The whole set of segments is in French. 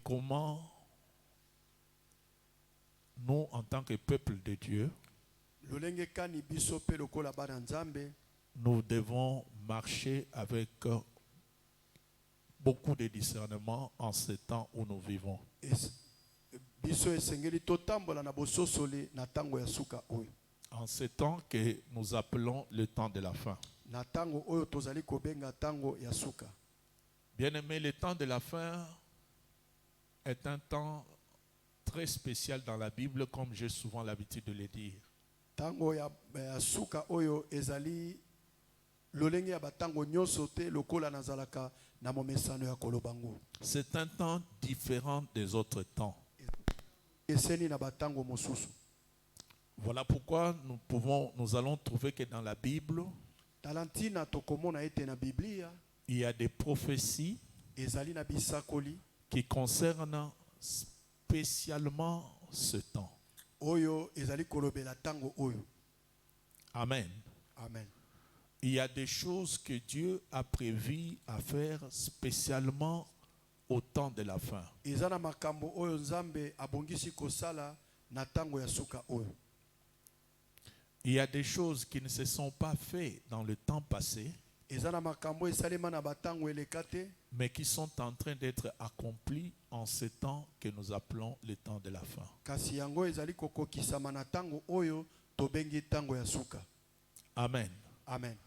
comment nous, en tant que peuple de Dieu, nous devons marcher avec beaucoup de discernement en ce temps où nous vivons. En ce temps que nous appelons le temps de la fin. Bien-aimé, le temps de la fin est un temps très spécial dans la Bible, comme j'ai souvent l'habitude de le dire. C'est un temps différent des autres temps. Voilà pourquoi nous allons trouver que dans la Bible, il y a des prophéties qui concernent spécialement ce temps. Amen. Amen. Il y a des choses que Dieu a prévues à faire spécialement au temps de la fin. Il y a des choses qui ne se sont pas faites dans le temps passé, mais qui sont en train d'être accomplies en ce temps que nous appelons le temps de la fin. Amen. Amen.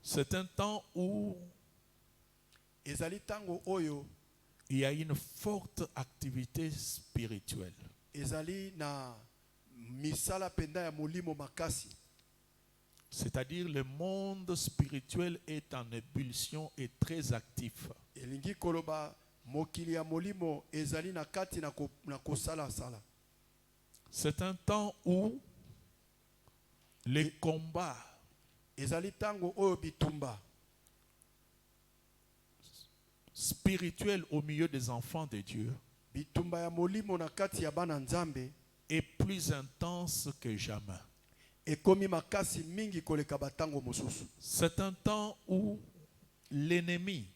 C'est un temps où il y a une forte activité spirituelle. C'est-à-dire le monde spirituel est en ébullition et très actif. C'est un temps où les combats spirituels au milieu des enfants de Dieu est plus intense que jamais. C'est un temps où l'ennemi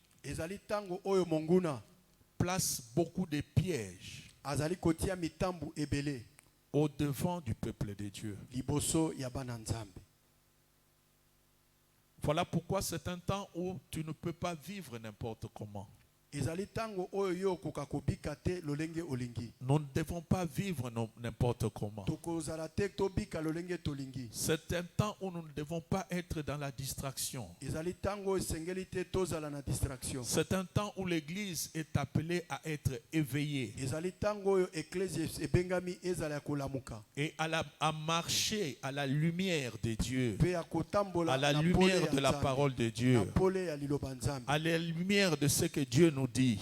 place beaucoup de pièges au devant du peuple de Dieu. Voilà pourquoi c'est un temps où tu ne peux pas vivre n'importe comment. Nous ne devons pas vivre n'importe comment. C'est un temps où nous ne devons pas être dans la distraction. C'est un temps où l'Église est appelée à être éveillée et à marcher à la lumière de Dieu, à la lumière de la parole de Dieu, à la lumière de ce que Dieu nous dit,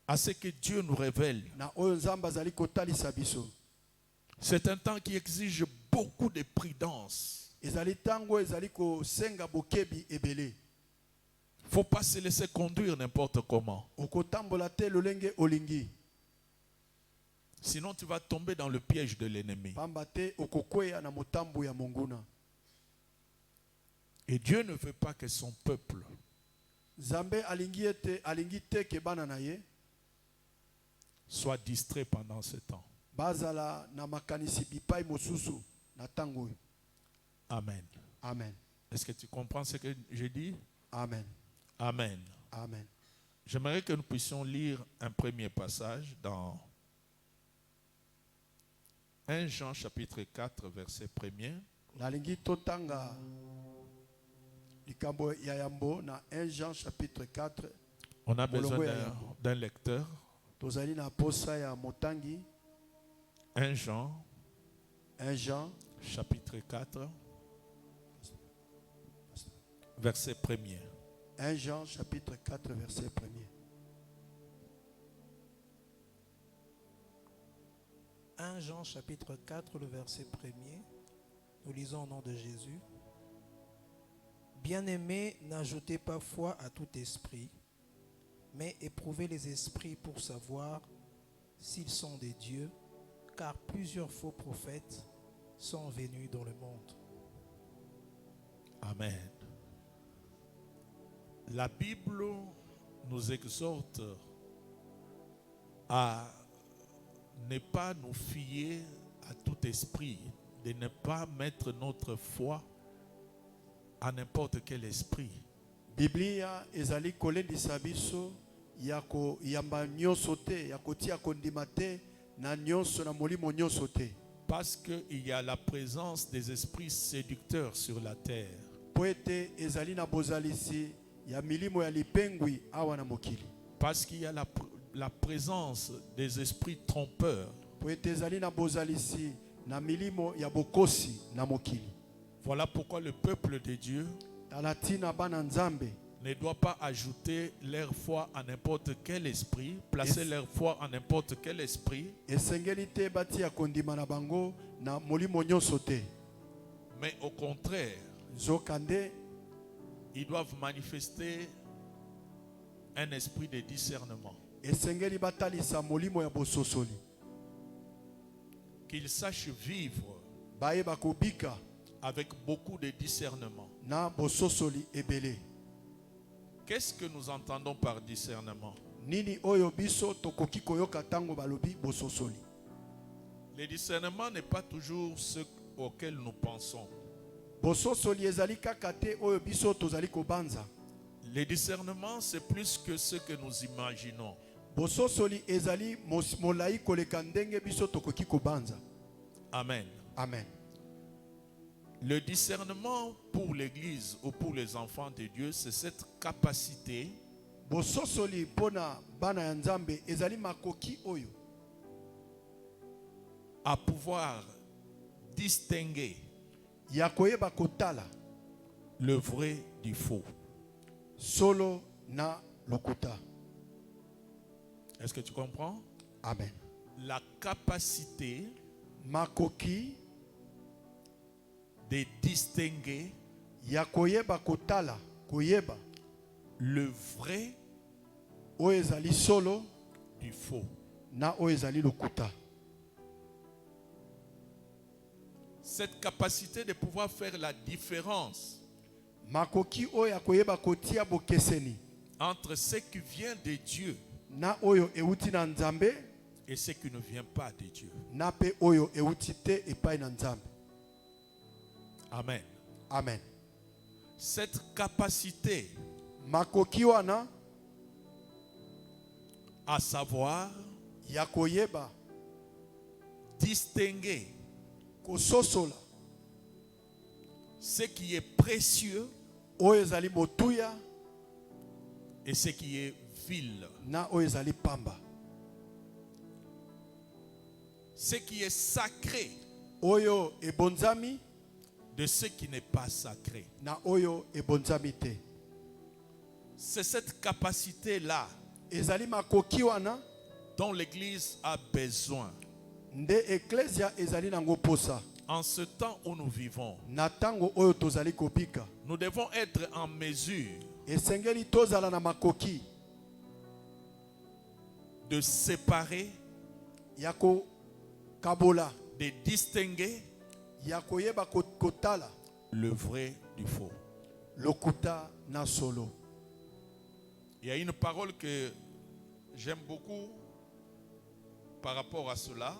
à ce que Dieu nous révèle. C'est un temps qui exige beaucoup de prudence. Il ne faut pas se laisser conduire n'importe comment. Sinon tu vas tomber dans le piège de l'ennemi. Et Dieu ne veut pas que son peuple soit distrait pendant ce temps. Amen. Amen. Est-ce que tu comprends ce que je dis? Amen. Amen. Amen. J'aimerais que nous puissions lire un premier passage dans 1 Jean chapitre 4 verset 1er. Na 1 Jean chapitre 4. On a besoin d'un lecteur. 1 Jean chapitre 4 verset 1er. 1 Jean chapitre 4 verset 1er. 1 Jean chapitre 4 le verset 1er. Nous lisons au nom de Jésus. Bien-aimés, n'ajoutez pas foi à tout esprit, mais éprouvez les esprits pour savoir s'ils sont des dieux, car plusieurs faux prophètes sont venus dans le monde. Amen. La Bible nous exhorte à ne pas nous fier à tout esprit, de ne pas mettre notre foi à n'importe quel esprit. Biblia ezali kolendisa biso ya koyamba nyonso te, ya kotia kondima te na nyonso na molimo nyonso te. Parce qu'il y a la présence des esprits séducteurs sur la terre. Po ete ezali na bozalisi ya milimo ya lipengwi awa na mokili. Parce qu'il y a la présence des esprits trompeurs. Po ete ezali na bozalisi na milimo ya bokosi na mokili. Voilà pourquoi le peuple de Dieu ne doit pas ajouter leur foi à n'importe quel esprit, placer leur foi à n'importe quel esprit. Mais au contraire, ils doivent manifester un esprit de discernement. Qu'ils sachent vivre avec beaucoup de discernement. Qu'est-ce que nous entendons par discernement? Le discernement n'est pas toujours ce auquel nous pensons. Le discernement, c'est plus que ce que nous imaginons. Amen. Amen. Le discernement pour l'Église ou pour les enfants de Dieu, c'est cette capacité à pouvoir distinguer le vrai du faux. Solo na lokuta. Est-ce que tu comprends? Amen. La capacité makoki de distinguer le vrai solo du faux. Na lokuta. Cette capacité de pouvoir faire la différence makoki entre ce qui vient de Dieu na oyo euti na nzambe et ce qui ne vient pas de Dieu. Na pe oyo euti te epai na nzambe. Amen. Amen. Cette capacité makoki wana à savoir yakoyeba distinguer kososola ce qui est précieux oyo ezali motuya et ce qui est vil. Na oyo ezali pamba. Ce qui est sacré oyo ebonzami de ce qui n'est pas sacré. Na oyo ebonzami te. C'est cette capacité-là ezali makoki wana dont l'Église a besoin. Nde ecclesia ezali nango posa. En ce temps où nous vivons, na tango oyo tozali kopika, nous devons être en mesure esengeli tozala na makoki de séparer, yako kabola, de distinguer yakoyeba kotala le vrai du faux. Lokuta na solo. Il y a une parole que j'aime beaucoup par rapport à cela.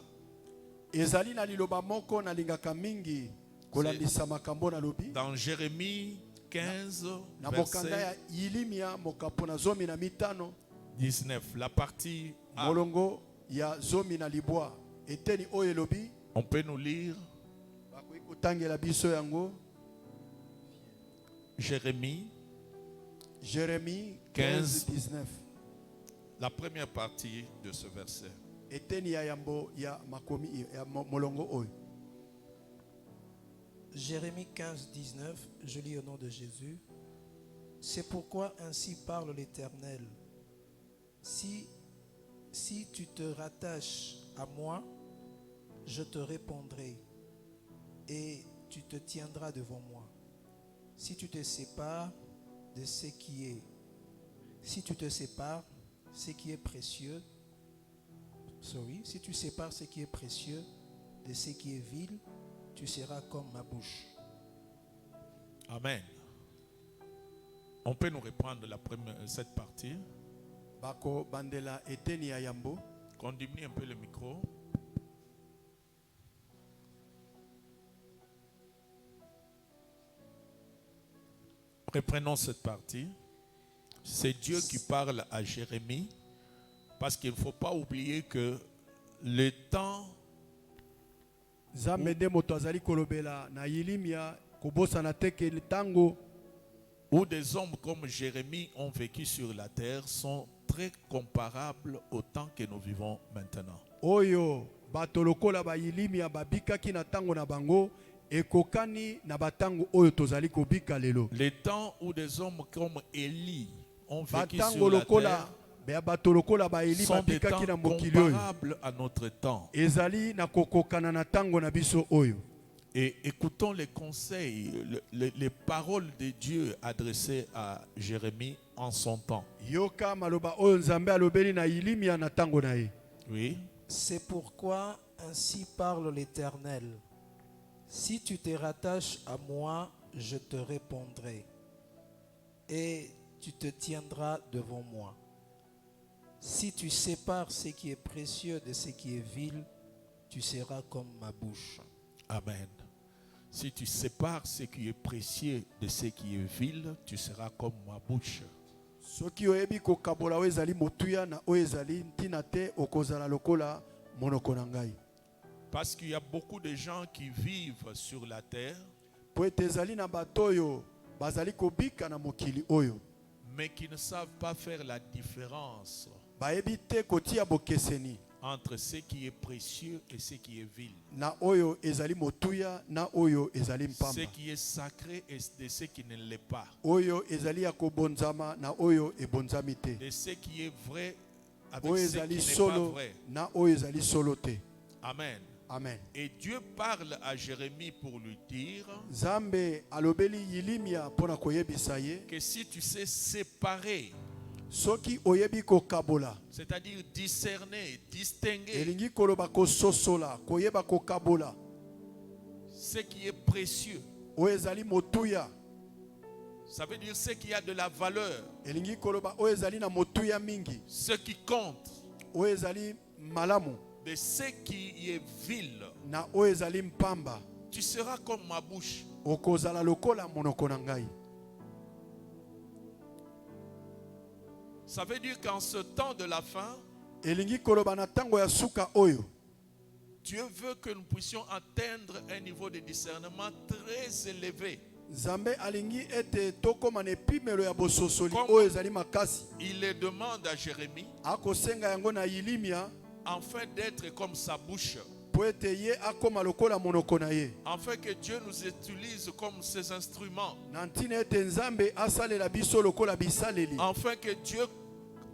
Ezali na liloba moko na lingaka mingi kolandisa makambo na lobi. Dans Jérémie 15 na mokanda ya Ilimia mokapo na zomi na mitano 19, la partie A. Molongo ya zomi na libwa eteni oyo lobi. On peut nous lire bakoki kotangela biso yango. Jérémie 15, 19. La première partie de ce verset. Eteni ya yambo ya makomi ya molongo oyo. Jérémie 15, 19, je lis au nom de Jésus. C'est pourquoi ainsi parle l'Éternel. Si tu te rattaches à moi, je te répondrai et tu te tiendras devant moi. Si tu te sépares de ce qui est, si tu sépares ce qui est précieux de ce qui est vil, tu seras comme ma bouche. Amen. On peut nous reprendre cette partie. bako bandela eteni ya yambo. Qu'on diminue un peu le micro. Reprenons cette partie. C'est Dieu qui parle à Jérémie, parce qu'il ne faut pas oublier que le temps où des hommes comme Jérémie ont vécu sur la terre sont très comparables au temps que nous vivons maintenant. Oyo batolokola bayilimia babikaki na tango na bango ekokani na batango oyo tozali kobika lelo. Les temps où des hommes comme Élie ont vécu sur la terre sont des temps comparables à notre temps. Ezali na kokokana na tango na biso oyo. Et écoutons les conseils, les paroles de Dieu adressées à Jérémie en son temps. Yoka maloba oyo Nzambe alobeli na yilimia na tango na ye. Oui. C'est pourquoi ainsi parle l'Éternel. Si tu te rattaches à moi, je te répondrai. Et tu te tiendras devant moi. Si tu sépares ce qui est précieux de ce qui est vil, tu seras comme ma bouche. Amen. Si tu sépares ce qui est précieux de ce qui est vil, tu seras comme ma bouche. Soki oyebi kokabola oyo ezali motuya na oyo ezali ntina te okozala lokola monoko na ngai. Parce qu'il y a beaucoup de gens qui vivent sur la terre, po ete ezali na bato oyo bazali kobika na mokili oyo, mais qui ne savent pas faire la différence bayebi te kotia bokeseni entre ce qui est précieux et ce qui est vil, na oyo ezali motuya na oyo ezali mpamba, ce qui est sacré et de ce qui ne l'est pas, oyo ezali ya kobonzama na oyo ebonzami te, de ce qui est vrai avec oyo ce qui ezali n'est pas solo vrai. na oyo ezali solo te. Amen. Amen. Et Dieu parle à Jérémie pour lui dire Nzambe alobeli yilimia pona koyebisa ye que si tu sais séparer, soki oyebi kokabola, c'est-à-dire discerner, distinguer elingi koloba kososola koyeba kokabola ce qui est précieux, oyo ezali motuya, ça veut dire ce qui a de la valeur, elingi koloba oyo ezali na motuya mingi, ce qui compte, oyo ezali malamu de ce qui est vil. na oyo ezali mpamba, Tu seras comme ma bouche. okozala lokola monoko na ngai. Ça veut dire qu'en ce temps de la fin, Elingi koloba na tango ya suka oyo, Dieu veut que nous puissions atteindre un niveau de discernement très élevé. Nzambe alingi ete tokoma na epimelo ya bososoli Comme oyo ezali makasi. il le demande à Jérémie, Akosenga yango na yilimia afin d'être comme sa bouche, po ete ye akoma lokola monoko na ye, afin que Dieu nous utilise comme ses instruments, na ntina ete Nzambe asalela biso lokola bisaleli, afin que Dieu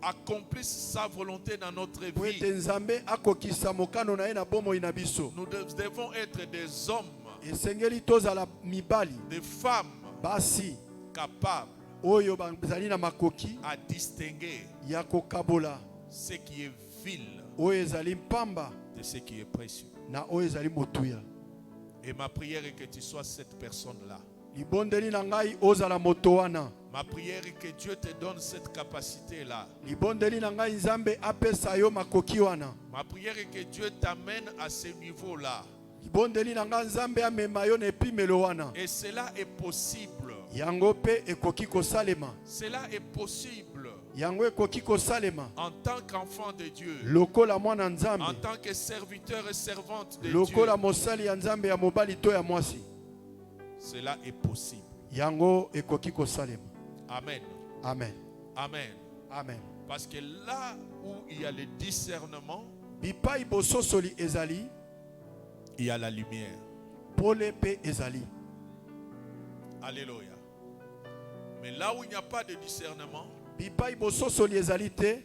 accomplisse sa volonté dans notre po ete vie. Nzambe akokisa mokano na ye na bomoi na biso. Nous devons être des hommes, Esengeli tozala mibali des femmes basi capables oyo bazali na makoki à distinguer ya kokabola ce qui est vil oyo ezali mpamba de ce qui est précieux. na oyo ezali motuya. Et ma prière est que tu sois cette personne-là. Libondeli na ngai ozala moto wana. Ma prière est que Dieu te donne cette capacité-là. Libondeli na ngai Nzambe apesa yo makoki wana. Ma prière est que Dieu t'amène à ce niveau-là. Libondeli na ngai Nzambe amema yo na epimelo wana. Et cela est possible. Yango pe ekoki kosalema. Cela est possible. Yango ekoki kosalema. En tant qu'enfant de Dieu, Lokola mwana en Nzambe. tant que serviteur et servante de Lokola Dieu, mosali ya Nzambe ya mobali to ya mwasi. cela est possible. Yango ekoki kosalema. Amen. Amen. Amen. Amen. Parce que là où il y a le discernement, Bipai bososoli ezali, il y a la lumière. pole pe ezali. Alléluia. Mais là où il n'y a pas de discernement, Bipai bososoli ezali te,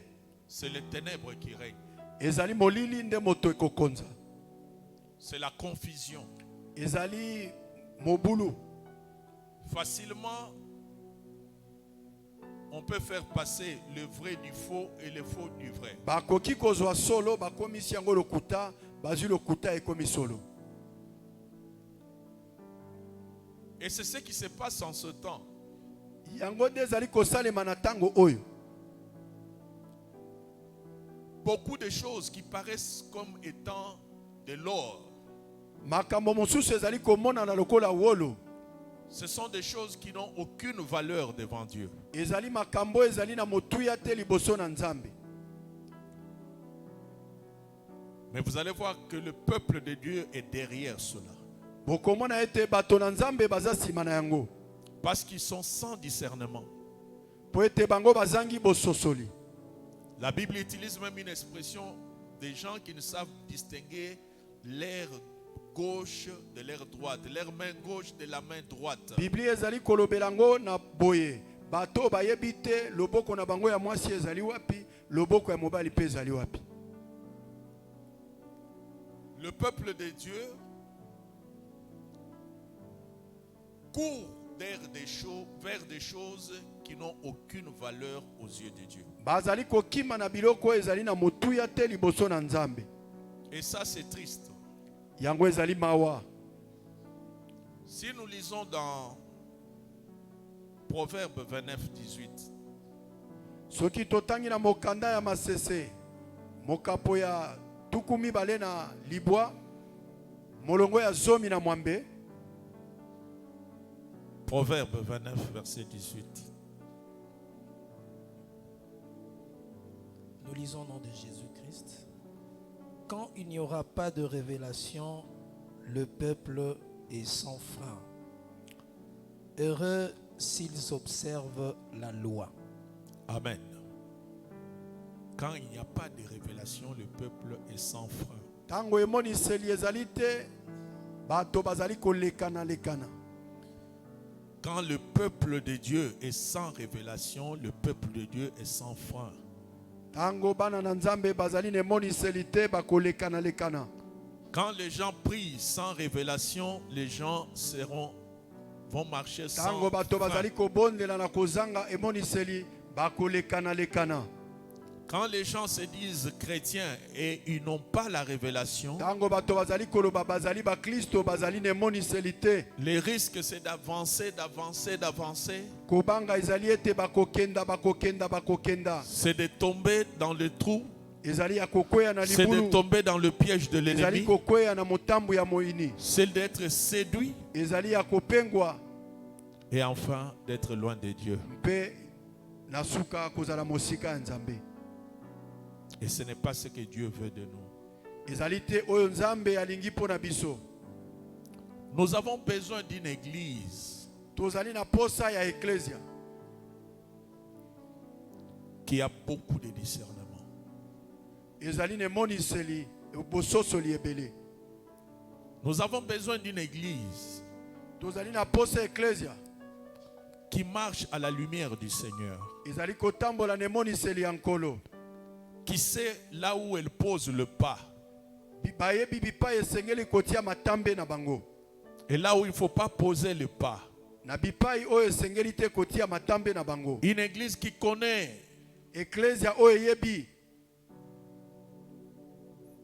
c'est les ténèbres qui règnent. ezali molili nde moto ekokonza. C'est la confusion. Ezali mobulu. Facilement, on peut faire passer le vrai du faux et le faux du vrai. Bakoki kozwa solo bakomisi yango lokuta, bazwi lokuta ekomi solo. Et c'est ce qui se passe en ce temps. Yango nde ezali kosalema na tango oyo. beaucoup de choses qui paraissent comme étant de l'or. Ce sont des choses qui n'ont aucune valeur devant Dieu. Mais vous allez voir que le peuple de Dieu est derrière cela. Parce qu'ils sont sans discernement. La Bible utilise même une expression des gens qui ne savent distinguer l'air gauche de l'air droite, l'air main gauche de la main droite. Le peuple de Dieu court vers des choses qui n'ont aucune valeur aux yeux de Dieu. Et ça, c'est triste. Si nous lisons dans Proverbe 29, 18, soki totangi na mokanda ya masese mokapo ya tukumi balena libwa molongo ya zomi na mwambe. Proverbe 29, verset 18. Nous lisons au nom de Jésus-Christ. Quand il n'y aura pas de révélation, le peuple est sans frein. Heureux s'ils observent la loi. Amen. Quand il n'y a pas de révélation, le peuple est sans frein. Quand le peuple de Dieu est sans révélation, le peuple de Dieu est sans frein. Quand les gens prient sans révélation, les gens vont marcher sans frein. Quand les gens se disent chrétiens et ils n'ont pas la révélation, le risque c'est d'avancer. C'est de tomber dans le trou. C'est de tomber dans le piège de l'ennemi. C'est d'être séduit. Et enfin d'être loin de Dieu. Et ce n'est pas ce que Dieu veut de nous. Nous avons besoin d'une église qui a beaucoup de discernement. Nous avons besoin d'une église qui marche à la lumière du Seigneur, qui sait là où elle pose le pas et là où il ne faut pas poser le pas. Une église qui connaît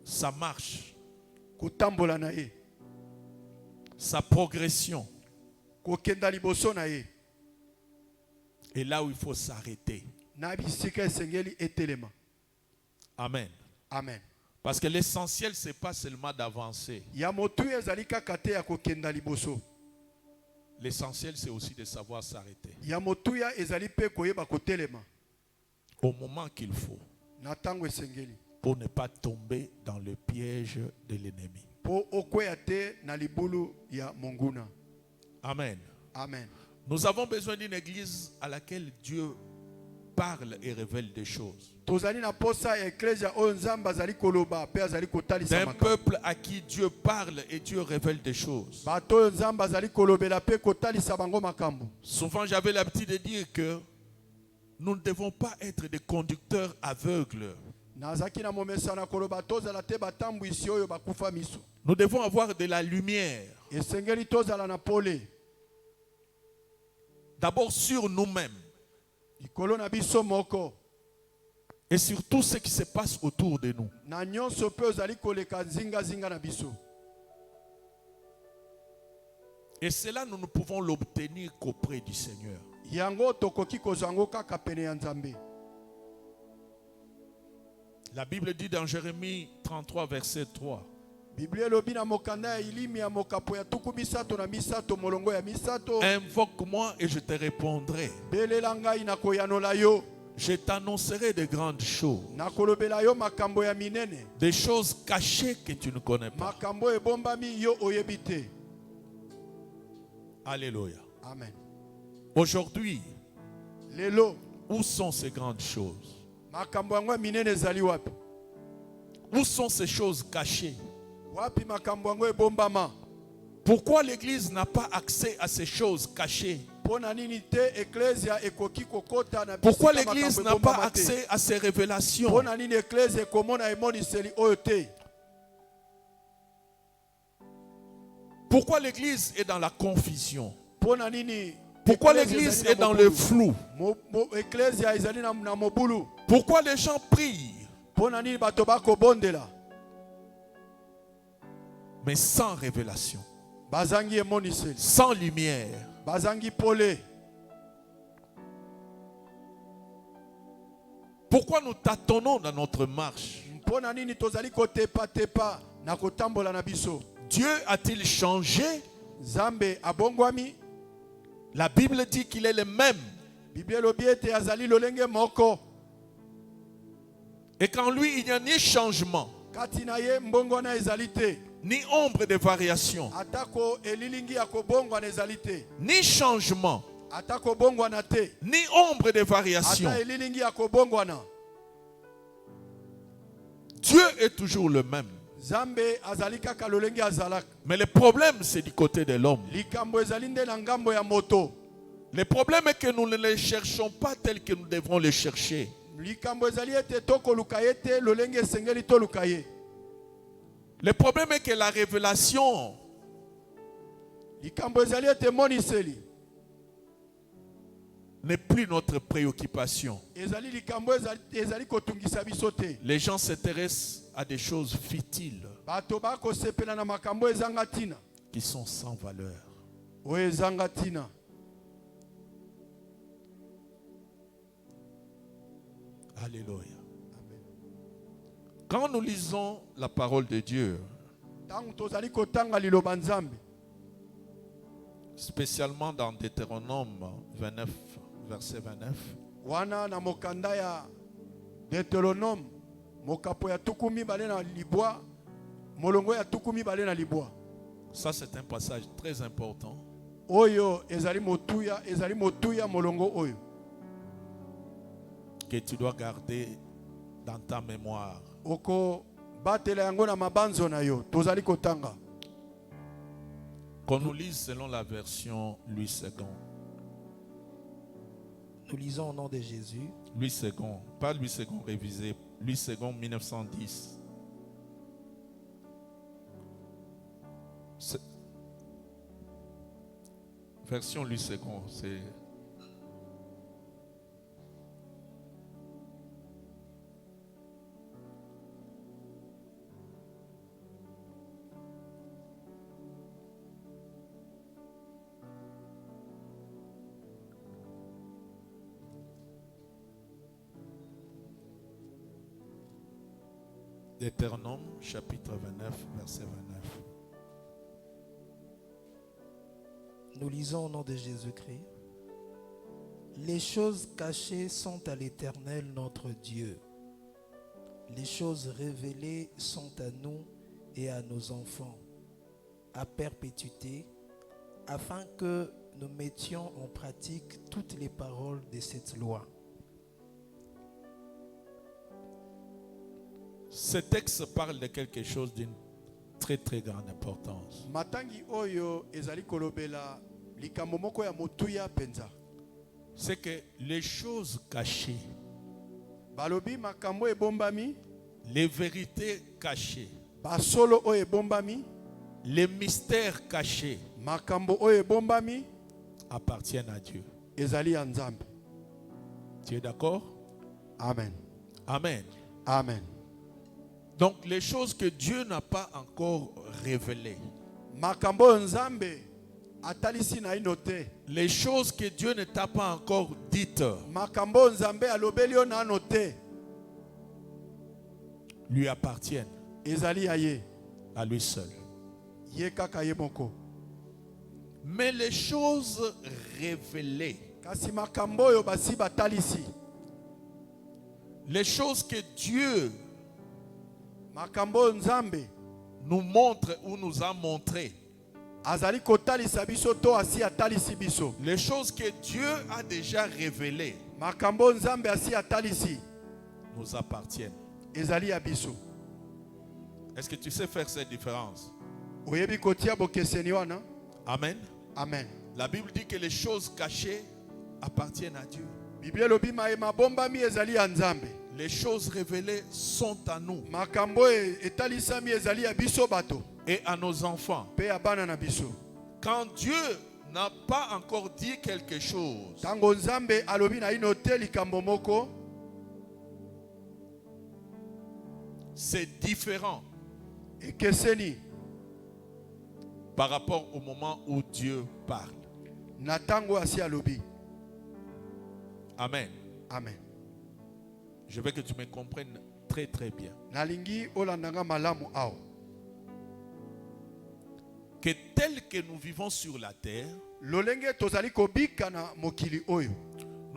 sa marche, sa progression, et là où il faut s'arrêter. Amen. Amen. Parce que l'essentiel, ce n'est pas seulement d'avancer. L'essentiel, c'est aussi de savoir s'arrêter au moment qu'il faut pour ne pas tomber dans le piège de l'ennemi. Amen. Amen. Nous avons besoin d'une église à laquelle Dieu parle et révèle des choses. D'un peuple à qui Dieu parle et Dieu révèle des choses. Souvent j'avais l'habitude de dire que nous ne devons pas être des conducteurs aveugles. Nous devons avoir de la lumière. D'abord sur nous-mêmes. Et sur tout ce qui se passe autour de nous. Et cela, nous ne pouvons l'obtenir qu'auprès du Seigneur. La Bible dit dans Jérémie 33, verset 3. Invoque-moi et je te répondrai. Je t'annoncerai de grandes choses. Des choses cachées que tu ne connais pas. Alléluia. Amen. Aujourd'hui, où sont ces grandes choses? Où sont ces choses cachées? Pourquoi l'Église n'a pas accès à ces choses cachées? Pourquoi l'Église n'a pas accès à ces révélations? Pourquoi l'Église est dans la confusion? Pourquoi l'Église est dans le flou? Pourquoi les gens prient mais sans révélation, sans lumière? Pourquoi nous tâtonnons dans notre marche? Dieu a-t-il changé? La Bible dit qu'il est le même. Et qu'en lui, il n'y a ni changement, ni ombre de variation, ni changement, ni ombre de variation. Dieu est toujours le même. Mais le problème, c'est du côté de l'homme. Le problème est que nous ne les cherchons pas tel que nous devrons les chercher. Le problème est que la révélation n'est plus notre préoccupation. Les gens s'intéressent à des choses futiles qui sont sans valeur. Alléluia. Quand nous lisons la parole de Dieu, spécialement dans Deutéronome 29, verset 29, ça c'est un passage très important que tu dois garder dans ta mémoire. Qu'on nous lise selon la version Louis II. Nous lisons au nom de Jésus. Louis II, pas Louis II révisé, Louis II 1910. Version Louis II, c'est... Deutéronome chapitre 29, verset 29. Nous lisons au nom de Jésus-Christ. Les choses cachées sont à l'Éternel notre Dieu. Les choses révélées sont à nous et à nos enfants, à perpétuité, afin que nous mettions en pratique toutes les paroles de cette loi. Ce texte parle de quelque chose d'une très très grande importance. C'est que les choses cachées, les vérités cachées, les mystères cachés appartiennent à Dieu. Tu es d'accord? Amen. Amen. Amen. Donc les choses que Dieu n'a pas encore révélées, les choses que Dieu ne t'a pas encore dites, lui appartiennent à lui seul. Mais les choses révélées, les choses que Dieu nous montre ou nous a montrées, les choses que Dieu a déjà révélées nous appartiennent. Est-ce que tu sais faire cette différence? Amen. Amen. La Bible dit que les choses cachées appartiennent à Dieu. Les choses révélées sont à nous et à nos enfants. Quand Dieu n'a pas encore dit quelque chose, c'est différent par rapport au moment où Dieu parle. Amen. Amen. Je veux que tu me comprennes très très bien. Que tel que nous vivons sur la terre, nous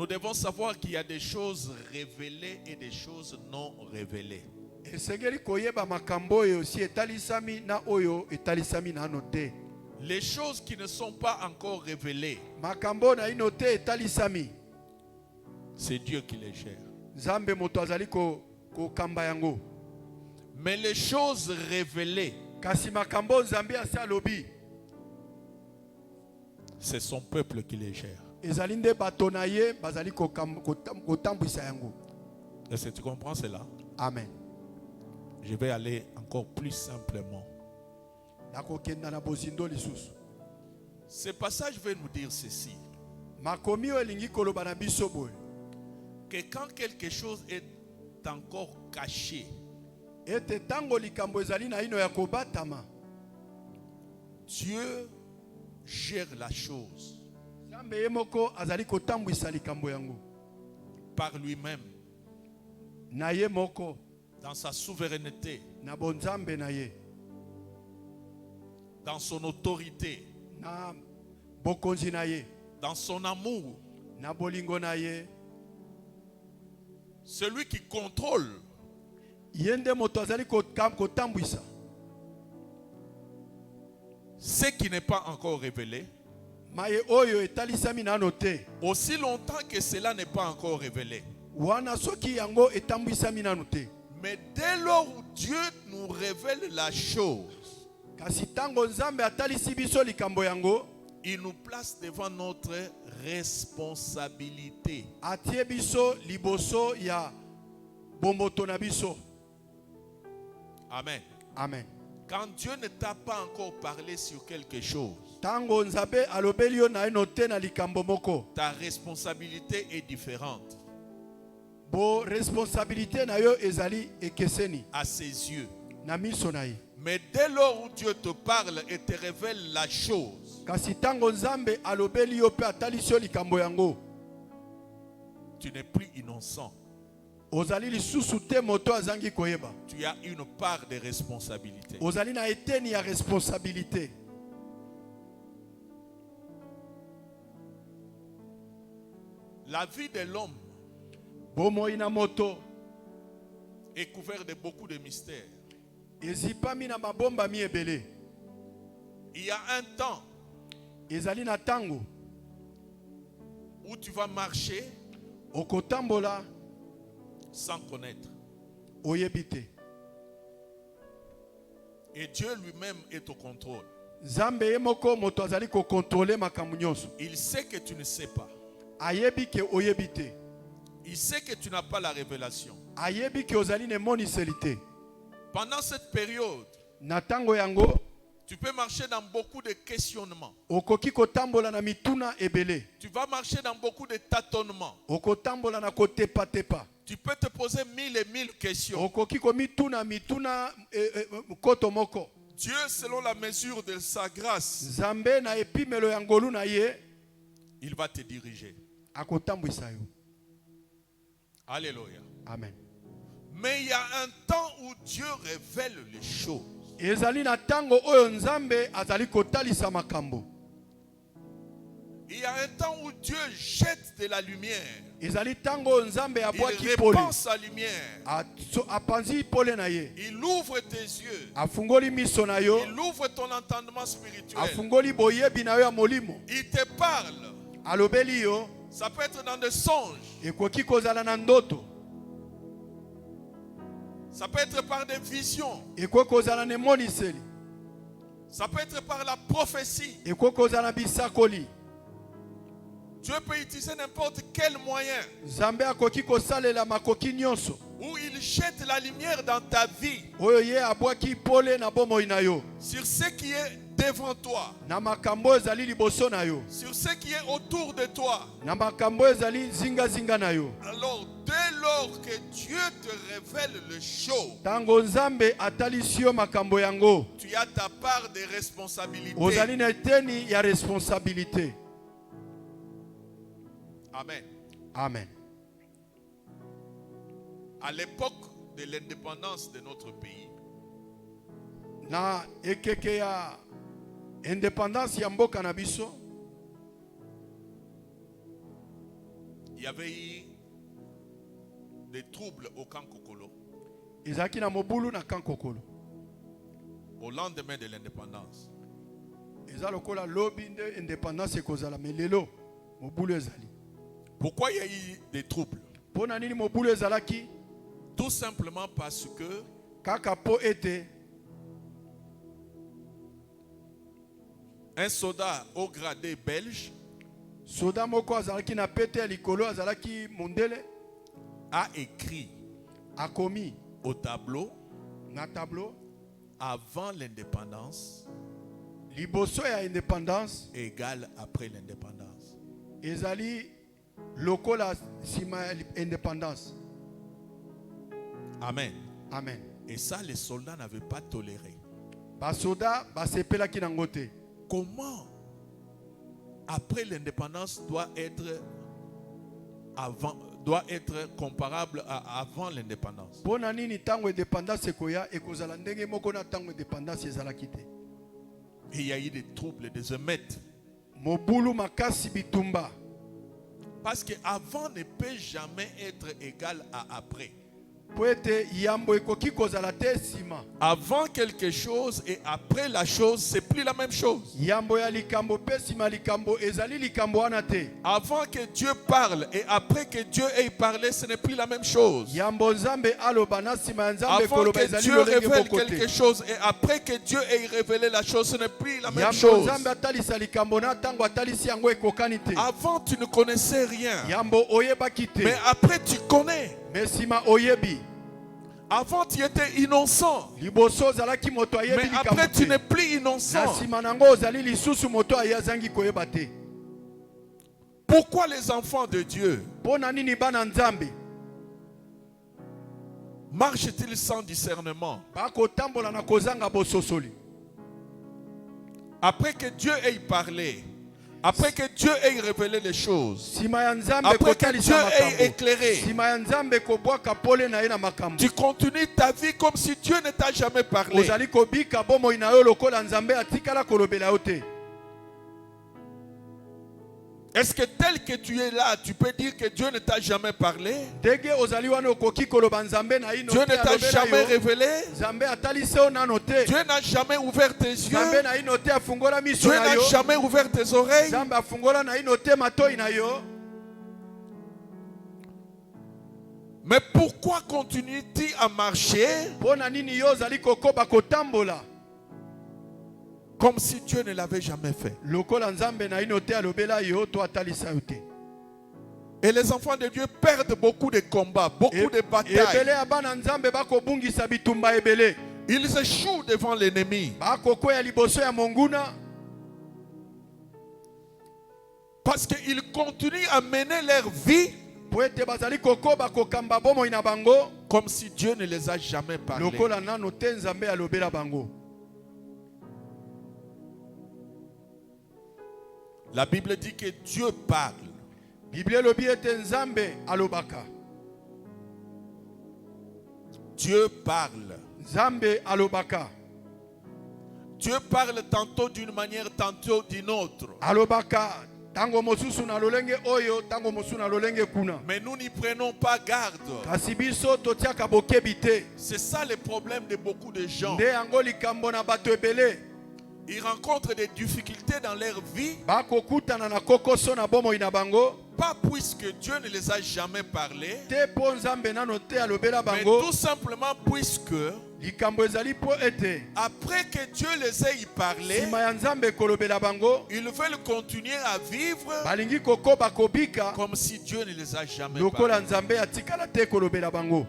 devons savoir qu'il y a des choses révélées et des choses non révélées. Les choses qui ne sont pas encore révélées, c'est Dieu qui les gère. Mais les choses révélées, c'est son peuple qui les gère. Est-ce que tu comprends cela? Amen. Je vais aller encore plus simplement. Ce passage veut nous dire ceci. Que quand quelque chose est encore caché, Dieu gère la chose par lui-même, dans sa souveraineté, dans son autorité, dans son amour. Celui qui contrôle ce qui n'est pas encore révélé, aussi longtemps que cela n'est pas encore révélé. Mais dès lors où Dieu nous révèle la chose, il nous place devant notre responsabilité. Amen. Amen. Quand Dieu ne t'a pas encore parlé sur quelque chose, ta responsabilité est différente à ses yeux. Mais dès lors où Dieu te parle et te révèle la chose, tu n'es plus innocent. Tu as une part de responsabilité. La vie de l'homme est couverte de beaucoup de mystères. Il y a un temps où tu vas marcher sans connaître. Et Dieu lui-même est au contrôle. Il sait que tu ne sais pas. Il sait que tu n'as pas la révélation. Pendant cette période, tu peux marcher dans beaucoup de questionnements. Tu vas marcher dans beaucoup de tâtonnements. Tu peux te poser 1000 et 1000 questions. Dieu, selon la mesure de sa grâce, il va te diriger. Alléluia. Amen. Mais il y a un temps où Dieu révèle les choses. Ezali na tango oyo Nzambe azali kotalisa makambo. Il y a un temps où Dieu jette de la lumière. Ezali tango Nzambe abwaki Il pole. répand sa lumière. Apanzi pole na ye. Il ouvre tes yeux. Afungoli miso na yo. Il ouvre ton entendement spirituel. Afungoli boyebi na yo ya molimo. Il te parle. Alobeli yo. Ça peut être dans des songes. Ekoki kozala na ndoto. Ça peut être par des visions. Ekoki kozala na moniseli. Ça peut être par la prophétie. Ekoki kozala na bisakoli. Dieu peut utiliser n'importe quel moyen. Nzambe akoki kosalela makoki nyonso. Où il jette la lumière dans ta vie. Oyo ye abwaki pole na bomoi na yo. Sur ce qui est devant toi. Na makambo ezali liboso na yo. Sur ce qui est autour de toi. Na makambo ezali zinga na yo. Alors dès lors que Dieu te révèle le show. Tango Nzambe atalisi yo makambo yango. Tu as ta part de responsabilité. Ozali na eteni ya responsabilité. Amen. Amen. À l'époque de l'indépendance de notre pays, na ekeke ya indépendance ya mboka na biso, il y avait eu des troubles au camp Kokolo. Ezaki na mobulu na camp Kokolo. Au lendemain de l'indépendance. Eza lokola lobi nde indépendance ekozala melelo mobulu ezali. Pourquoi il y a eu des troubles? Pona nini mobulu ezalaki? Tout simplement parce que kaka po ete un soldat au gradé belge, soda moko azalaki na pete ya likolo azalaki mondele, a écrit, a commis au tableau, na tableau, avant l'indépendance liboso ya indépendance égale après l'indépendance. Ezali lokola sima ya indépendance. Amen. Amen. Et ça, les soldats n'avaient pas toléré. Basoda basepelaki nango te. Comment après l'indépendance doit être comparable à avant l'indépendance? Pona nini tango indépendance ekoya ekozala ndenge moko na tango indépendance ezalaki te. Et il y a eu des troubles, des émeutes. Mobulu makasi bitumba. Parce que avant ne peut jamais être égal à après. Avant quelque chose et après la chose, c'est plus la même chose. Avant que Dieu parle et après que Dieu ait parlé, ce n'est plus la même chose. Avant que Dieu révèle quelque chose et après que Dieu ait révélé la chose, ce n'est plus la même chose. Avant, tu ne connaissais rien. Mais après, tu connais. Avant, tu étais innocent. Mais après, tu n'es plus innocent. Pourquoi les enfants de Dieu marchent-ils sans discernement? Après que Dieu ait parlé, après que Dieu ait révélé les choses, après que Dieu ait éclairé, tu continues ta vie comme si Dieu ne t'a jamais parlé. Est-ce que tel que tu es là, tu peux dire que Dieu ne t'a jamais parlé? Dieu ne t'a jamais révélé? Dieu n'a jamais ouvert tes yeux? Dieu n'a jamais ouvert tes oreilles? Mais pourquoi continues-tu à marcher comme si Dieu ne l'avait jamais fait? Et les enfants de Dieu perdent beaucoup de combats, beaucoup de batailles. Ils échouent devant l'ennemi. Parce qu'ils continuent à mener leur vie comme si Dieu ne les a jamais parlé. La Bible dit que Dieu parle. Dieu parle. Nzambe alobaka. Dieu parle tantôt d'une manière, tantôt d'une autre. Alobaka. Tango mosusu na lolenge oyo, tango mosusu na lolenge kuna. Mais nous n'y prenons pas garde. Kasi biso totiaka bokebi te. C'est ça le problème de beaucoup de gens. Nde yango likambo na bato ebele. Ils rencontrent des difficultés dans leur vie. Bakokutana na kokoso na bomoi na bango. Pas puisque Dieu ne les a jamais parlé, Te po Nzambe nano te alobela mais bango. tout simplement puisque Likambo ezali po ete. après que Dieu les ait parlé, Sima ya Nzambe kolobela bango. ils veulent continuer à vivre Balingi kokoba kobika. comme si Dieu ne les a jamais Lokola parlé. Nzambe atikala te kolobela bango.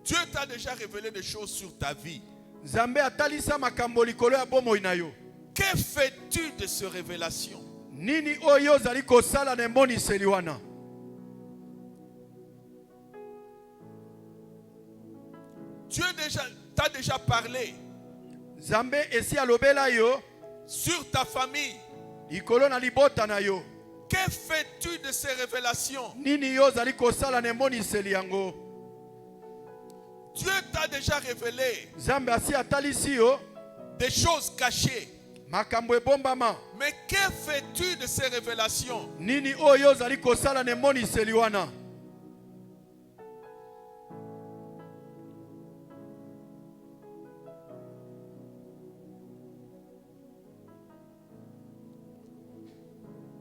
Dieu t'a déjà révélé des choses sur ta vie. Nzambe atalisa makambo likolo ya bomoi na yo. Que fais-tu de ces révélations? Nini oyo zali kosala na emoniseli wana? Dieu t'a déjà parlé Nzambe esi alobela yo sur ta famille. likolo na libota na yo. Que fais-tu de ces révélations? Nini yo zali kosala na emoniseli yango? Dieu t'a déjà révélé Nzambe asi atalisi yo des choses cachées. makambo ebombama. Mais que fais-tu de ces révélations? Nini oyo zali kosala na emoniseli wana?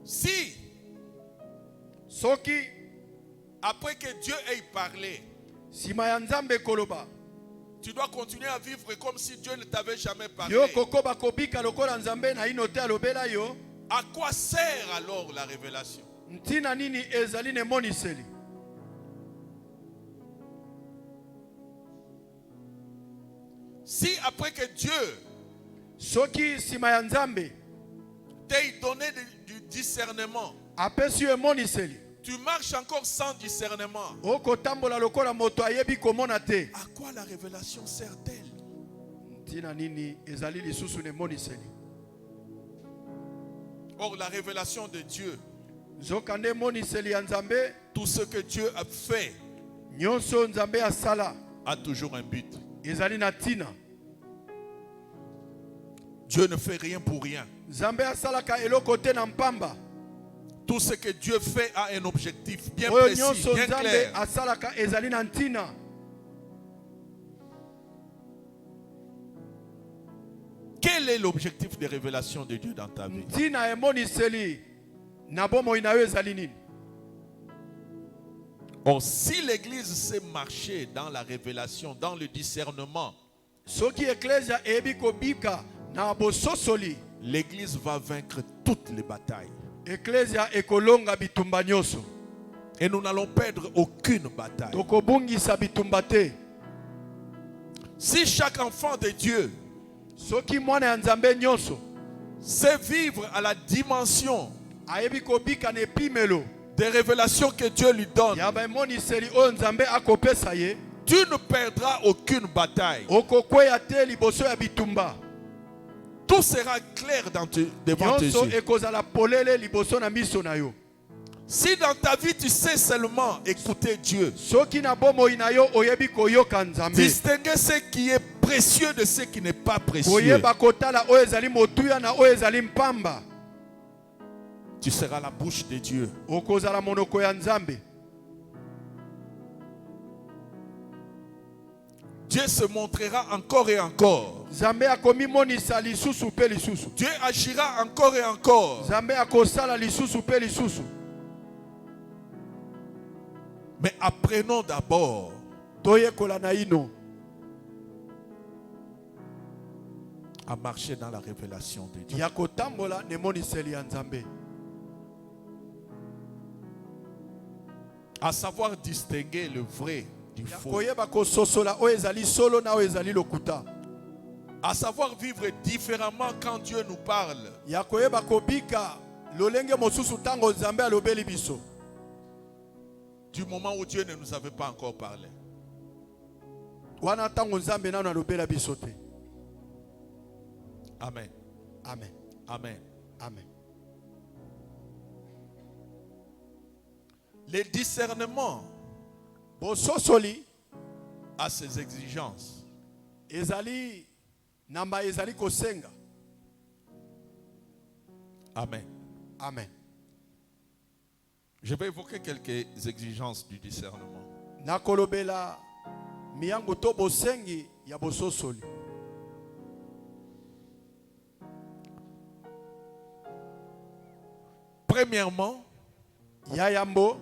Si, Soki après que Dieu ait parlé, sima ya Nzambe koloba, tu dois continuer à vivre comme si Dieu ne t'avait jamais parlé. yo kokoba kobika lokola Nzambe na ino te alobela yo, À quoi sert alors la révélation? ntina nini ezali na emoniseli? Si après que Dieu Soki sima ya Nzambe t'ait donné du discernement, apesi yo emoniseli, tu marches encore sans discernement, okotambola lokola moto ayebi komona te, à quoi la révélation sert-elle? ntina nini ezali lisusu na emoniseli? Or, la révélation de Dieu, Nzokande emoniseli ya Nzambe, tout ce que Dieu a fait, nyonso Nzambe asala a toujours un but. ezali na tina. Dieu ne fait rien pour rien. Nzambe asalaka eloko te na mpamba. Tout ce que Dieu fait a un objectif bien Oyo précis, nyonso bien Nzambe clair. asalaka ezali na ntina. Quel est l'objectif de révélation de Dieu dans ta vie? Ntina emoniseli na bomoi na yo ezali nini? Or, si l'Église sait marcher dans la révélation, dans le discernement, Soki eklesia ebi kobika na bososoli, l'Église va vaincre toutes les batailles. eklesia ekolonga bitumba nyonso. Et nous n'allons perdre aucune bataille. Tokobungisa bitumba te. Si chaque enfant de Dieu Soki mwana ya Nzambe nyonso sait vivre à la dimension ayebi kobika na epimelo des révélations que Dieu lui donne, ya baemoniseli oyo Nzambe akopesa ye, tu ne perdras aucune bataille. okokweya te liboso ya bitumba. Tout sera clair devant tes Nyonso yeux. ekozala polele liboso na miso na yo. Si dans ta vie tu sais seulement écouter Dieu, Soki na bomoi na yo oyebi koyoka Nzambe, distinguer ce qui est précieux de ce qui n'est pas précieux, oyeba kotala oyo ezali motuya na oyo ezali mpamba, tu seras la bouche de Dieu. okozala monoko ya Nzambe. Dieu se montrera encore et encore. Nzambe akomimonisa lisusu pe lisusu. Dieu agira encore et encore. Nzambe akosala lisusu pe lisusu. Mais apprenons d'abord toyekola na ino à marcher dans la révélation de Dieu. ya kotambola na emoniseli ya Nzambe, À savoir distinguer le vrai du ya faux. koyeba kososola oyo ezali solo na oyo ezali lokuta, À savoir vivre différemment quand Dieu nous parle. ya koyeba kobika lolenge mosusu tango Nzambe alobeli biso, Du moment où Dieu ne nous avait pas encore parlé. wana tango Nzambe nano alobela biso te. Amen. Amen. Amen. Amen. Le discernement bososoli a ses exigences. ezali namba ezali kosenga. Amen. Amen. Je vais évoquer quelques exigences du discernement. Nakolobela miyango to bosengi ya bososoli. Premièrement, Yayambo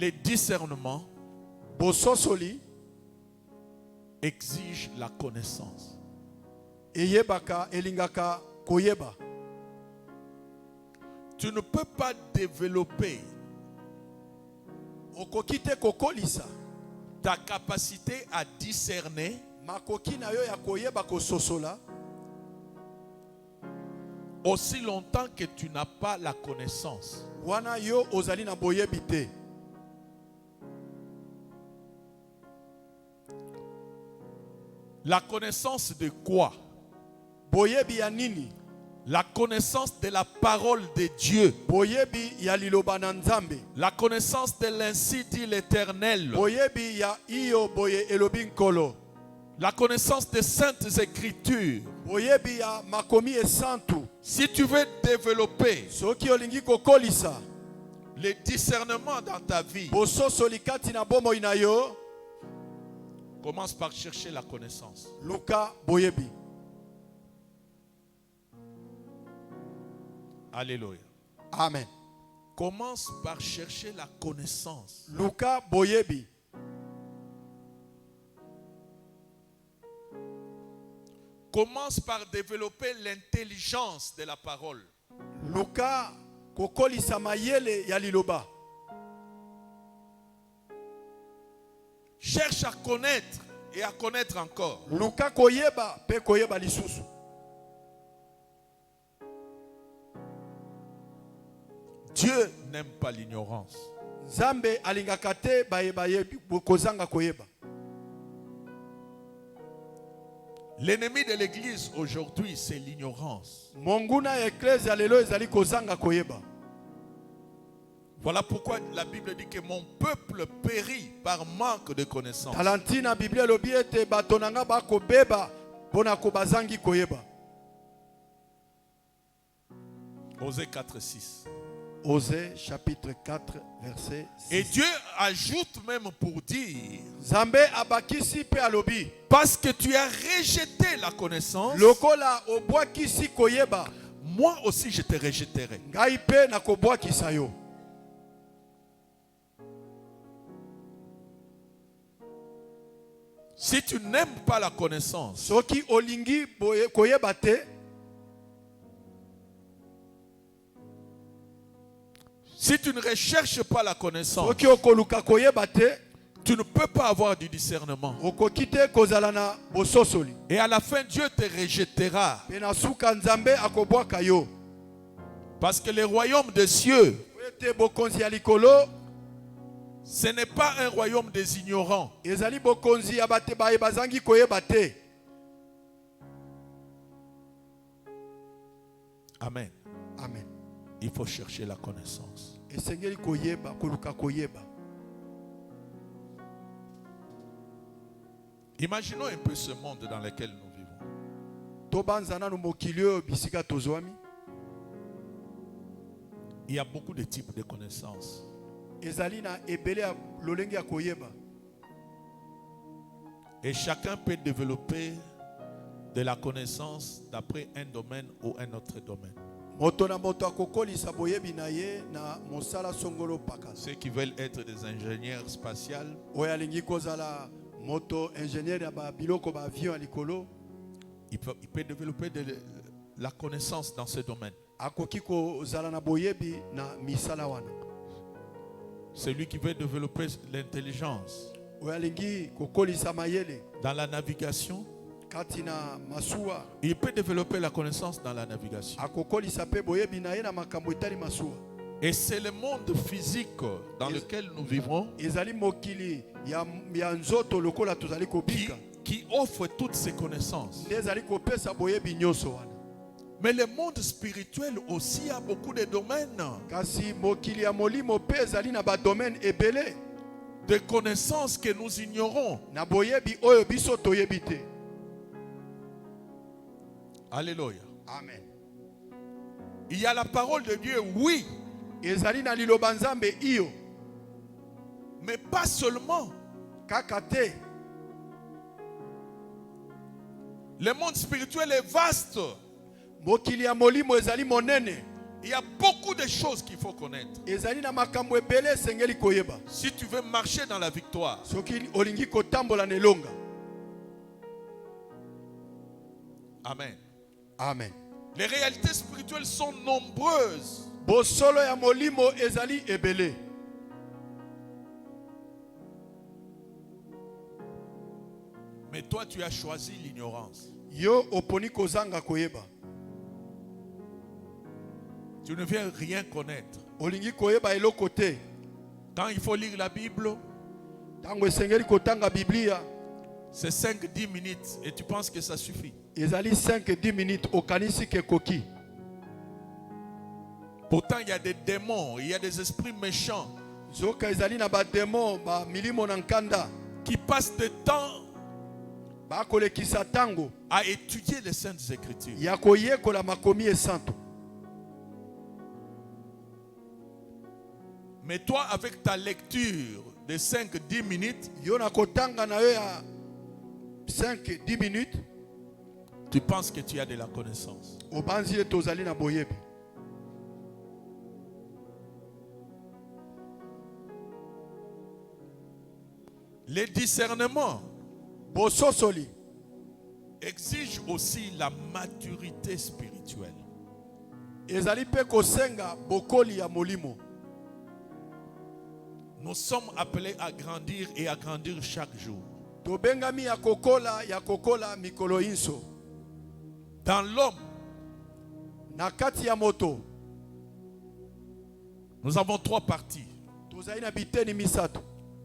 le discernement bososoli exige la connaissance. eyebaka elingaka koyeba. Tu ne peux pas développer Okokite kokolisa ta capacité à discerner makoki na yo ya koyeba kososola aussi longtemps que tu n'as pas la connaissance. wana yo ozali na boyebi te. La connaissance de quoi? Boyebi ya nini? La connaissance de la parole de Dieu. Boyebi ya liloba na Nzambe. La connaissance de l'ainsi dit l'Éternel. Boyebi ya iyo boye elobi nkolo. La connaissance des saintes écritures. Boyebi ya makomi esantu. Si tu veux développer Soki olingi kokolisa le discernement dans ta vie, bososoli kati na bomoi na yo, commence par chercher la connaissance. luka boyebi. Alléluia. Amen. Commence par chercher la connaissance. Luka boyebi. Commence par développer l'intelligence de la parole. Luka kokolisa mayele ya liloba. Cherche à connaître et à connaître encore. Luka koyeba pe koyeba lisusu. Dieu n'aime pas l'ignorance. Nzambe alingaka te bayeba yebi kozanga koyeba. L'ennemi de l'église aujourd'hui, c'est l'ignorance. Monguna ya eklezia lelo ezali kozanga koyeba. Voilà pourquoi la Bible dit que mon peuple périt par manque de connaissance. Talantina Biblia lobi ete batonanga bako beba pona ko bazangi koyeba. Osée 4:6. Osée chapitre 4 verset 6. Et Dieu ajoute même pour dire, Nzambe abakisi pe alobi, parce que tu as rejeté la connaissance, lokola obwakisi koyeba, moi aussi je te rejetterai. ngai pe na kobwakisa yo. Si tu n'aimes pas la connaissance, Soki olingi koyeba te, si tu ne recherches pas la connaissance, soki okoluka koyeba te, tu ne peux pas avoir du discernement. okokite kozala na bososoli. Et à la fin, Dieu te rejettera. Pe na suka Nzambe akobwaka yo. Parce que le royaume des cieux, Ete bokonzi ya likolo, ce n'est pas un royaume des ignorants. ezali bokonzi ya bate baye bazangi koyeba te. Amen. Amen. Il faut chercher la connaissance. Esengeli koyeba, koluka koyeba. Imaginons un peu ce monde dans lequel nous vivons. Tobanzana no mokili oyo bisika tozwami. Il y a beaucoup de types de connaissances. Ezali na ebele ya lolenge ya koyeba. Et chacun peut développer de la connaissance d'après un domaine ou un autre domaine. Moto na moto akokolisa boyebi na ye na mosala songolo paka. Ceux qui veulent être des ingénieurs spatiaux, Oyo alingi kozala moto ingénieur ya ba biloko ba avion ya likolo, il peut développer de la connaissance dans ce domaine. akoki kozala na boyebi na misala wana. Celui qui veut développer l'intelligence Oyo alingi kokolisa mayele dans la navigation, kati na masuwa, il peut développer la connaissance dans la navigation. akokolisa pe boyebi na ye na makambo etali masuwa. Et c'est le monde physique dans lequel nous vivons Ezali mokili ya nzoto lokola tozali kobika. qui offre toutes ces connaissances. Ezali kopesa boyebi nyonso wana. Mais le monde spirituel aussi a beaucoup de domaines. Kasi mokili ya molimo pe ezali na ba domaine ebele. De connaissances que nous ignorons. Na boyebi oyo biso toyebi te. Alléluia. Amen. Il y a la parole de Dieu, oui. Ezali na liloba Nzambe iyo. Mais pas seulement. Kaka te. Le monde spirituel est vaste. Mokili ya molimo ezali monene. Il y a beaucoup de choses qu'il faut connaître. Ezali na makambo ebele sengeli koyeba. Si tu veux marcher dans la victoire. Soki olingi kotambola na elonga. Amen. Amen. Les réalités spirituelles sont nombreuses. Bosolo ya molimo ezali ebele. Mais toi tu as choisi l'ignorance. Yo oponi kozanga koyeba. Tu ne viens rien connaître. Olingi koyeba eloko te. Quand il faut lire la Bible, tango esengeli kotanga Biblia, c'est 5-10 minutes et tu penses que ça suffit. Ezali 5-10 minutes okanisi ke koki. Pourtant il y a des démons, il y a des esprits méchants. Zoka ezali na ba démon ba milimo na nkanda qui passent de temps ba kolekisa tango à étudier les saintes écritures. Ya koyekola makomi esanto. Mais toi, avec ta lecture de 5-10 minutes, yo na kotanga na yo ya 5-10 minutes, tu penses que tu as de la connaissance. Obanzi etozali na boyebi. Le discernement Bososoli exige aussi la maturité spirituelle. Ezali pe kosenga bokoli ya molimo. Nous sommes appelés à grandir et à grandir chaque jour. Tobengami ya kokola mikolo inso. Dans l'homme, Nakati ya moto, nous avons 3 parties. tozali na biteni misato.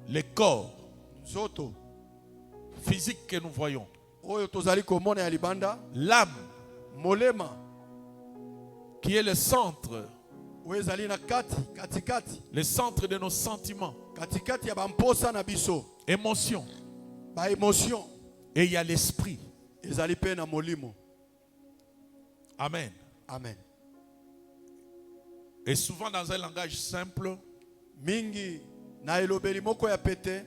Le corps Zoto physique que nous voyons. oyo tozali komona ya libanda. L'âme, Molema qui est le centre, oyo ezali na katikati. le centre de nos sentiments, Katikati ya bamposa na biso. émotions. Ba émotion. Et il y a l'esprit. Ezali pe na molimo. Amen. Amen. Et souvent dans un langage simple, Mingi na elobeli moko ya pete.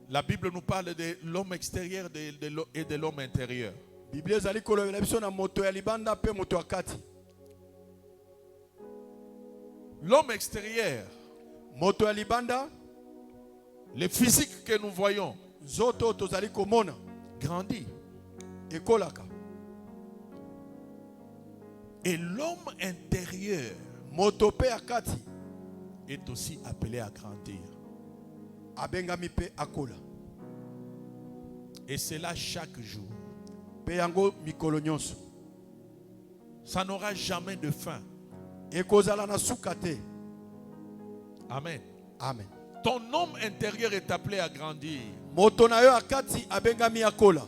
la Bible nous parle de l'homme extérieur et de l'homme intérieur. Biblia ezali kolobela biso na moto ya libanda pe moto ya kati. L'homme extérieur, Moto ya libanda, le physique que nous voyons, zoto tozali komona grandit. ekolaka. Et l'homme intérieur Moto pe ya kati est aussi appelé à grandir. abengami pe akola. Et c'est là chaque jour. Pe yango mikolo nyonso. Ça n'aura jamais de fin. Ekozala na suka te. Amen. Amen. Ton homme intérieur est appelé à grandir. Moto na yo akati abengami akola.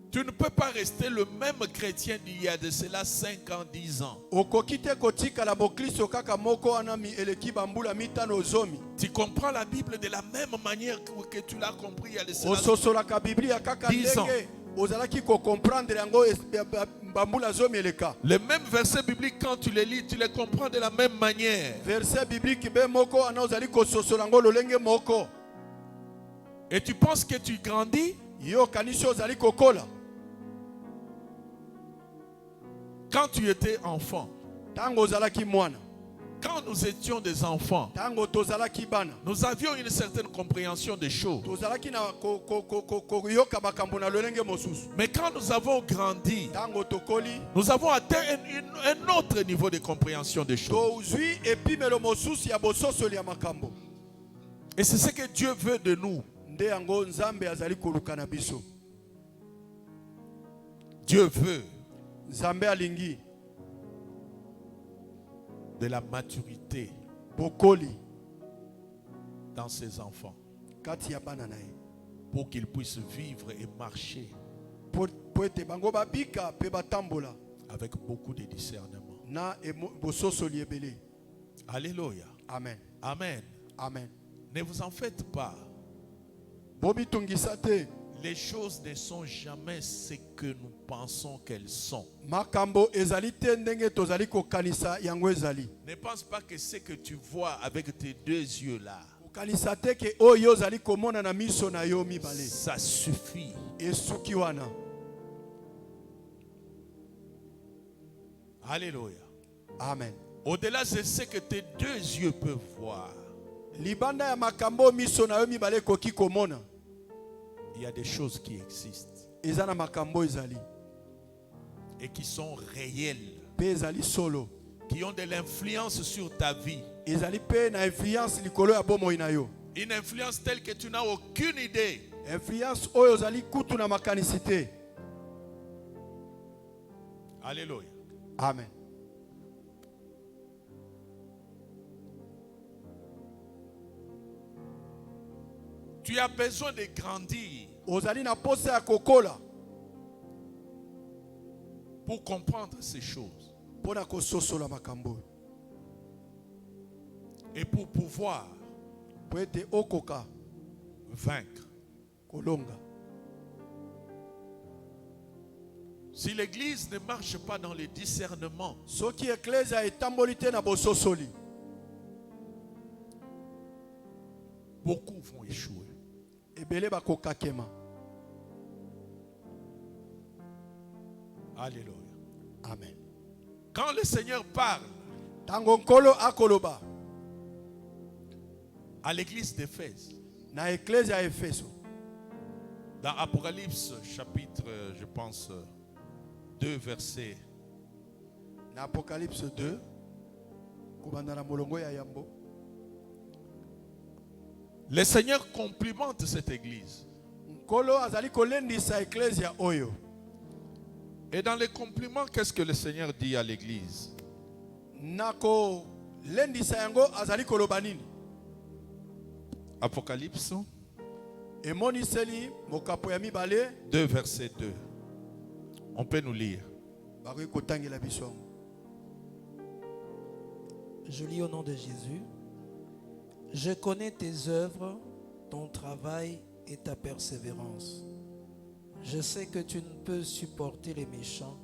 Tu ne peux pas rester le même chrétien d'il y a de cela 5 ans, 10 ans. Okoki te kotika la bokristo kaka moko anami eleki bambula mitano zomi. Tu comprends la Bible de la même manière que tu l'as compris il y a de cela. Ososolaka Biblia kaka 10 ans. ndenge ozalaki ko comprendre yango bambula zomi eleka. Les mêmes versets bibliques, quand tu les lis, tu les comprends de la même manière. Verset biblique be moko ana ozali ko sosolango lolenge moko. Et tu penses que tu grandis? Yo kanisi ozali kokola. Quand tu étais enfant, Tango ozalaki mwana. quand nous étions des enfants, Tango tozalaki bana. nous avions une certaine compréhension des choses. Tozalaki na ko yoka makambo na lolenge mosusu. Mais quand nous avons grandi, Tango tokoli nous avons atteint un autre niveau de compréhension des choses. tozwi epimelo mosusu ya bososoli ya makambo. Et c'est ce que Dieu veut de nous. Nde yango Nzambe azali koluka na biso. Dieu veut Nzambe alingi de la maturité bokoli dans ses enfants. kati ya bana na ye. pour qu'ils puissent vivre et marcher avec beaucoup de discernement. Alléluia. Amen. Amen. Amen. Ne vous en faites pas. Les choses ne sont jamais ce que nous pensons qu'elles sont. Ne pense pas que ce que tu vois avec tes deux yeux là, ça suffit. Alléluia. Amen. Au-delà de ce que tes deux yeux peuvent voir, il y a des choses qui existent et qui sont réelles, qui ont de l'influence sur ta vie. Une influence telle que tu n'as aucune idée. Alléluia. Amen. Tu as besoin de grandir pour comprendre ces choses et pour pouvoir vaincre. Si l'église ne marche pas dans le discernement, beaucoup vont échouer. Alléluia. Amen. Quand le Seigneur parle à l'église d'Éphèse, dans Apocalypse chapitre, je pense, 2 verset. Apocalypse 2, le Seigneur complimente cette église. Et dans les compliments, qu'est-ce que le Seigneur dit à l'église? Apocalypse 2 verset 2. On peut nous lire. Je lis au nom de Jésus. Je connais tes œuvres, ton travail et ta persévérance. Je sais que tu ne peux supporter les méchants,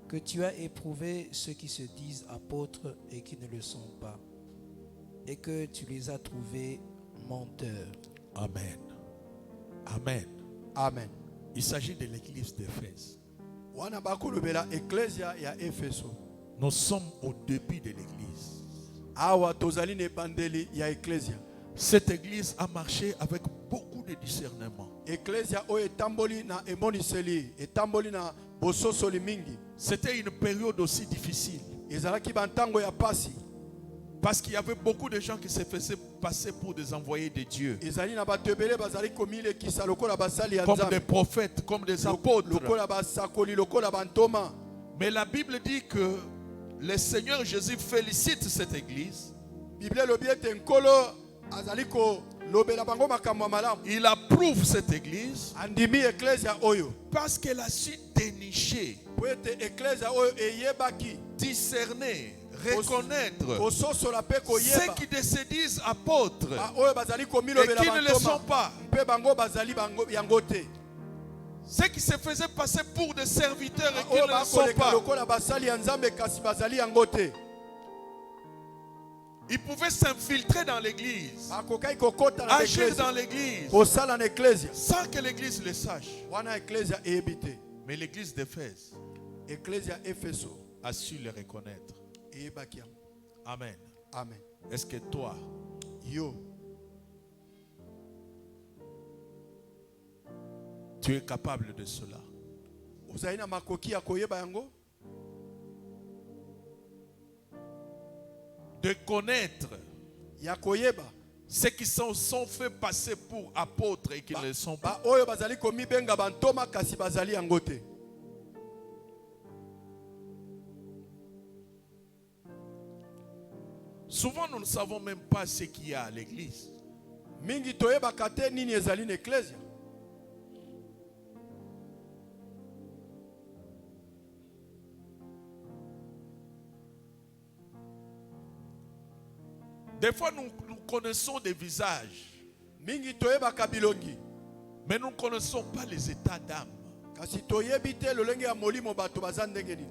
que tu as éprouvé ceux qui se disent apôtres et qui ne le sont pas, et que tu les as trouvés menteurs. Amen. Amen. Amen. Il s'agit de l'église d'Éphèse. Nous sommes au début de l'église. Cette église a marché avec beaucoup de discernement. C'était une période aussi difficile. Parce qu'il y avait beaucoup de gens qui se faisaient passer pour des envoyés de Dieu. Comme des prophètes, comme des apôtres. Mais la Bible dit que le Seigneur Jésus félicite cette église. Il approuve cette église parce qu'elle a su dénicher, discerner, reconnaître ceux qui se disent apôtres et qui ne le sont pas. Ceux qui se faisaient passer pour des serviteurs et qui ne le sont pas. Ils pouvaient s'infiltrer dans l'église, agir dans l'église, sans que l'église le sache. Mais l'église d'Éphèse a su le reconnaître. Amen. Amen. Est-ce que toi, tu es capable de cela? De connaître ceux qui sont fait passer pour apôtres et qui ne le sont pas. Souvent, nous ne savons même pas ce qu'il y a à l'église. Mingi toyebaka te nini ezali na ecclesia. Des fois, nous connaissons des visages. Mingi toyebaka bilongi. Mais nous ne connaissons pas les états d'âme. Kasi toyebi te lolenge ya molimo bato baza ndenge nini.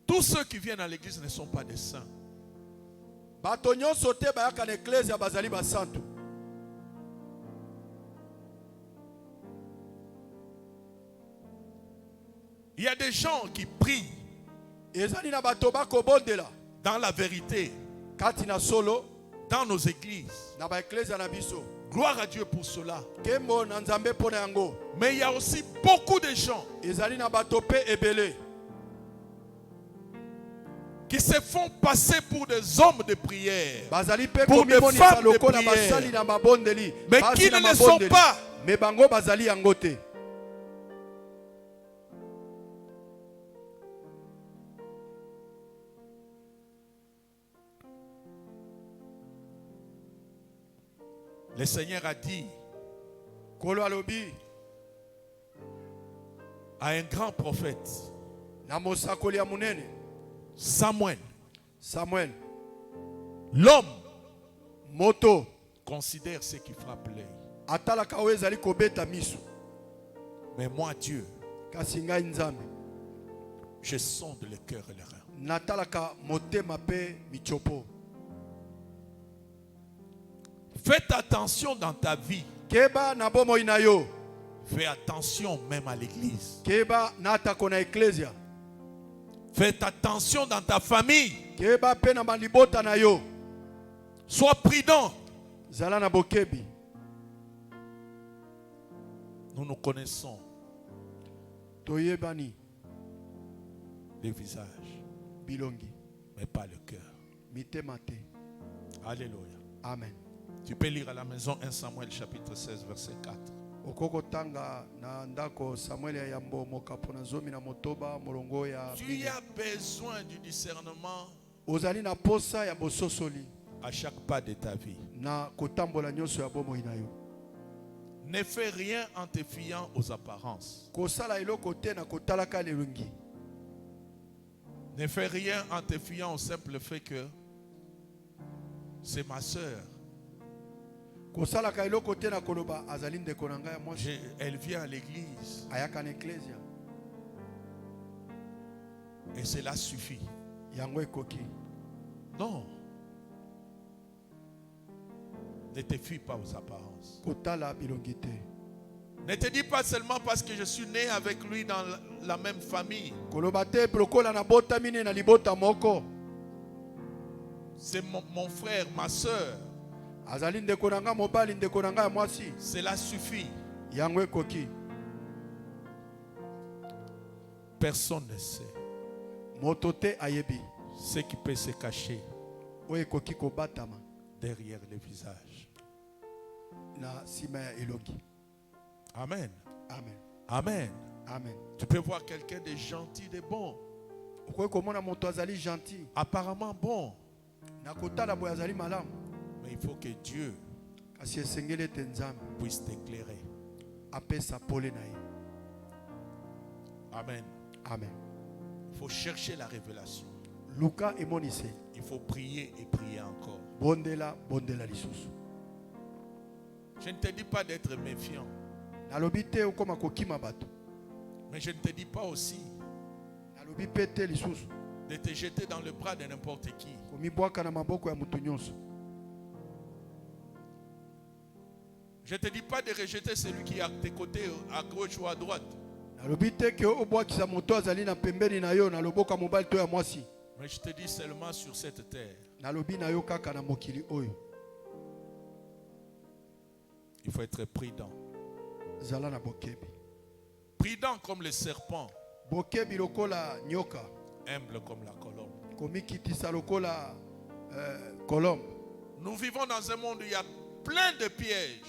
Tous ceux qui viennent à l'église ne sont pas des saints. Bato nyonso te bayaka na ecclesia bazali basantu. Il y a des gens qui prient Ezali na bato bakobondela dans la vérité, kati na solo dans nos églises. na ba ecclesia na biso. Gloire à Dieu pour cela. Kembo na nzambe pona yango. Mais il y a aussi beaucoup de gens Ezali na bato pe ebele qui se font passer pour des hommes de prière, bazali pe pour des komimonisa femmes de lokola basali prière, na mabondeli, mais basi qui na ne le sont mabondeli. pas. Mais bango bazali yango te. Le Seigneur a dit Kolo alobi à un grand prophète, na mosakoli ya munene Samuel, Samuel, l'homme moto considère ce qui frappe l'œil. atalaka oyo ezali kobeta miso, Mais moi, Dieu, kasi ngai nzambe je sonde le cœur et le rein. natalaka motema pe michopo. Faites attention dans ta vie. Keba na bomoi na yo, Fais attention même à l'église. keba na atako na ecclesia, Faites attention dans ta famille. keba pe na malibota na yo. Sois prudent. Zala na bokebi. Nous nous connaissons Toyebani les visages, bilongi mais pas le cœur. mitema te. Alléluia. Amen. Tu peux lire à la maison 1 Samuel chapitre 16 verset 4. Okoko tanga na ndako Samuel ya yambo mokapo na zomi na motoba molongo ya Tu mine. as besoin du discernement Ozali na posa ya bososoli à chaque pas de ta vie. na kotambola nyonso ya bomoi na yo. Ne fais rien en te fiant aux apparences. Kosala eloko te na kotalaka lelungi. Ne fais rien en te fiant au simple fait que c'est ma soeur. Kosala ka eloko te na koloba azali ndeko na ngai ya mwasi. Elle vient à l'église Ayaka na ecclesia. et cela suffit. Yango ekoki. Non. Ne te fie pas aux apparences. Kotala bilongi te. Ne te dis pas seulement parce que je suis né avec lui dans la même famille. Koloba te blokola na bota mine na libota moko. C'est mon frère, ma soeur. Azali ndeko na ngai mobali ndeko na ngai ya mwasi. Cela suffit. Yango ekoki. Personne ne sait Moto te ayebi. ce qui peut se cacher Oyo ekoki kobatama derrière le visage. na sima ya elongi. Amen. Amen. Amen. Amen. Tu peux voir quelqu'un de gentil, de bon. Okoki komona moto azali gentil. Apparemment bon. Na kotala boye azali malamu. Mais il faut que Dieu Kasi esengeli ete nzambe puisse t'éclairer. apesa pole na ye. Amen. Amen. Il faut chercher la révélation. Luka emonise. Il faut prier et prier encore. Bondela bondela lisusu. Je ne te dis pas d'être méfiant. Nalobi te okoma kokima bato. Mais je ne te dis pas aussi Nalobi pe te lisusu de te jeter dans le bras de n'importe qui. komibwaka na maboko ya mutu nyonso. Je ne te dis pas de rejeter celui qui est à tes côtés, à gauche ou à droite. Nalobi te ke obwakisa moto azali na pembeni na yo na loboko ya mobali to ya mwasi. Mais je te dis seulement sur cette terre. Nalobi na yo kaka na mokili oyo. Il faut être prudent. Zala na bokebi. Prudent comme le serpent, Bokebi lokola nyoka. humble comme la colombe. Komikitisa lokola kolombe. Nous vivons dans un monde où il y a plein de pièges.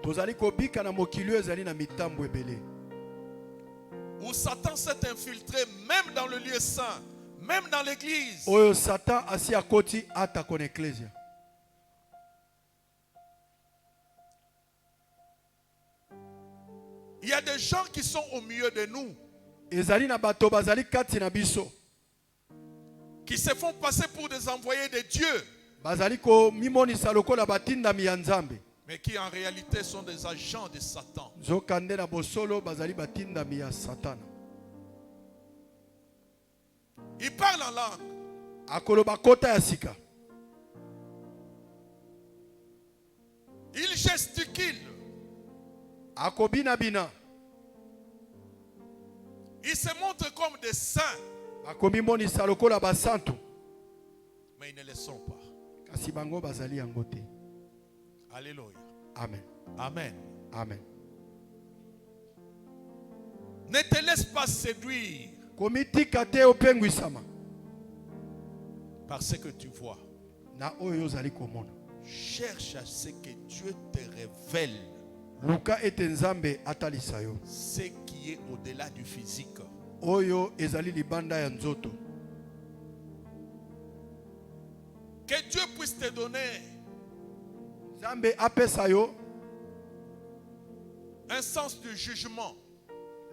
Tozali kobika na mokili oyo ezali na mitambo ebele. Où Satan s'est infiltré même dans le lieu saint, Même dans l'église. Oyo Satan asi akoti ata kon ecclesia. Il y a des gens qui sont au milieu de nous. Ezali na bato bazali kati na biso. Qui se font passer pour des envoyés de Dieu. Bazali ko mimonisa lokola batindami ya Nzambe. Mais qui en réalité sont des agents de Satan. Zokande na bosolo bazali batindami ya Satan. Il parle en langue. Akoloba kota ya sika. Il gesticule. Akobina bina. Il se montre comme des saints. Akomi monisa lokola basantu. Mais ils ne le sont pas. Kasi bango bazali yango te. Alléluia. Amen. Amen. Amen. Ne te laisse pas séduire. Komitika te opengwisama. Par ce que tu vois. Na oyo zali komona. Cherche à ce que Dieu te révèle. Luka ete Nzambe atalisa yo. Ce qui est au-delà du physique. Oyo ezali libanda ya nzoto. Que Dieu puisse te donner Nzambe apesa yo un sens du jugement.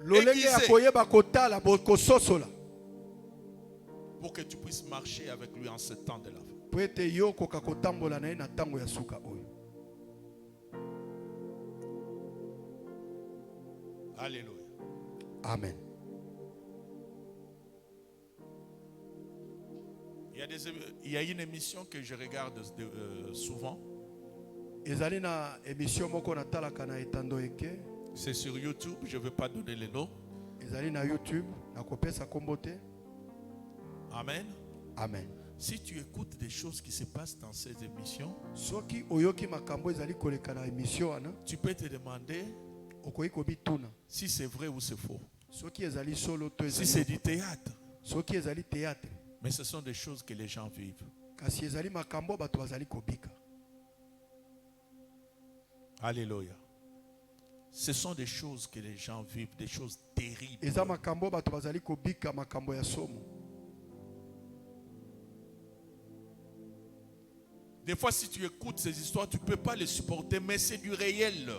lolenge ya koyeba kotala kososola. Pour que tu puisses marcher avec lui en ce temps de la vie. Po ete yo koka kotambola na ye na tango ya suka oyo. Alléluia. Amen. Il y a une émission que je regarde souvent. Ezali na émission moko na talaka na etando eke. C'est sur YouTube, je ne vais pas donner les noms. Ezali na YouTube, na kopesa kombo te. Amen. Amen. Si tu écoutes des choses qui se passent dans ces émissions, soki oyoki makambo ezali koleka na émission wana, tu peux te demander okoki kobituna si c'est vrai ou c'est faux. Soki ezali solo to Si ezali. c'est du théâtre. Soki ezali théâtre. Mais ce sont des choses que les gens vivent. Kasi ezali makambo bato bazali kobika. Alléluia. Ce sont des choses que les gens vivent, des choses terribles. Eza makambo bato bazali kobika makambo ya somo. Des fois, si tu écoutes ces histoires, tu ne peux pas les supporter, mais c'est du réel.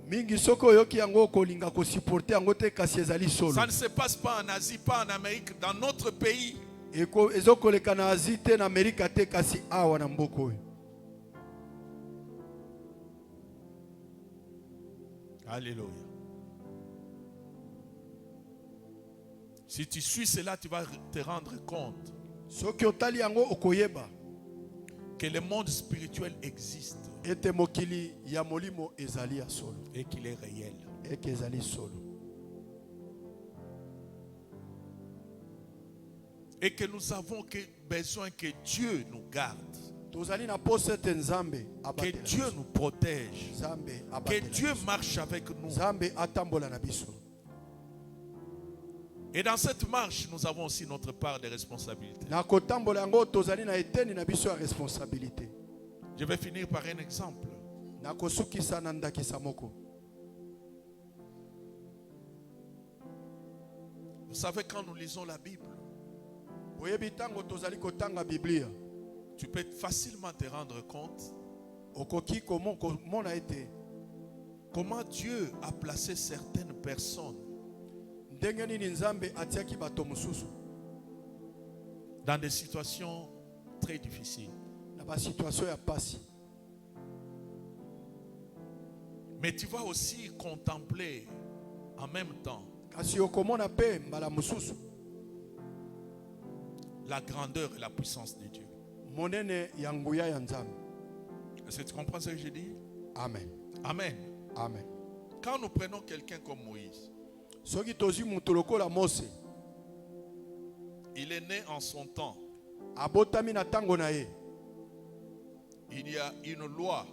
Mingi soko yoki yango kolinga ko supporter yango te kasi ezali solo. Ça ne se passe pas en Asie, pas en Amérique, dans notre pays. Eko ezokoleka na Asie te na Amerika te kasi awa na mboko oyo. Alléluia. Si tu suis cela, tu vas te rendre compte Soki otali yango okoyeba que le monde spirituel existe ete mokili ya molimo ezali ya solo et qu'il est réel. eke ezali solo. Et que nous avons besoin que Dieu nous garde. Tozali na pose ete Nzambe Que abatela. Dieu nous protège. Nzambe Que abatela. Dieu marche avec nous. Nzambe atambola na biso. Et dans cette marche, nous avons aussi notre part de responsabilité. Na kotambola yango tozali na eteni na biso ya responsabilité. Je vais finir par un exemple. Na kosukisa na ndakisa moko. Vous savez, quand nous lisons la Bible, Oyebi tango tozali kotanga Biblia. tu peux facilement te rendre compte Okoki komona ete comment Dieu a placé certaines personnes ndenge nini Nzambe atiaki bato mususu dans des situations très difficiles. na ba situation ya pasi. Mais tu vas aussi contempler en même temps Kasi okomona pe mbala mususu la grandeur et la puissance de Dieu. monene ya nguya ya Nzambe. Est-ce que tu comprends ce que je dis? Amen. Amen. Amen. Quand nous prenons quelqu'un comme Moïse, Soki tozi mutu lokola Mose, il est né en son temps. abotami na tango na ye. Il y a une loi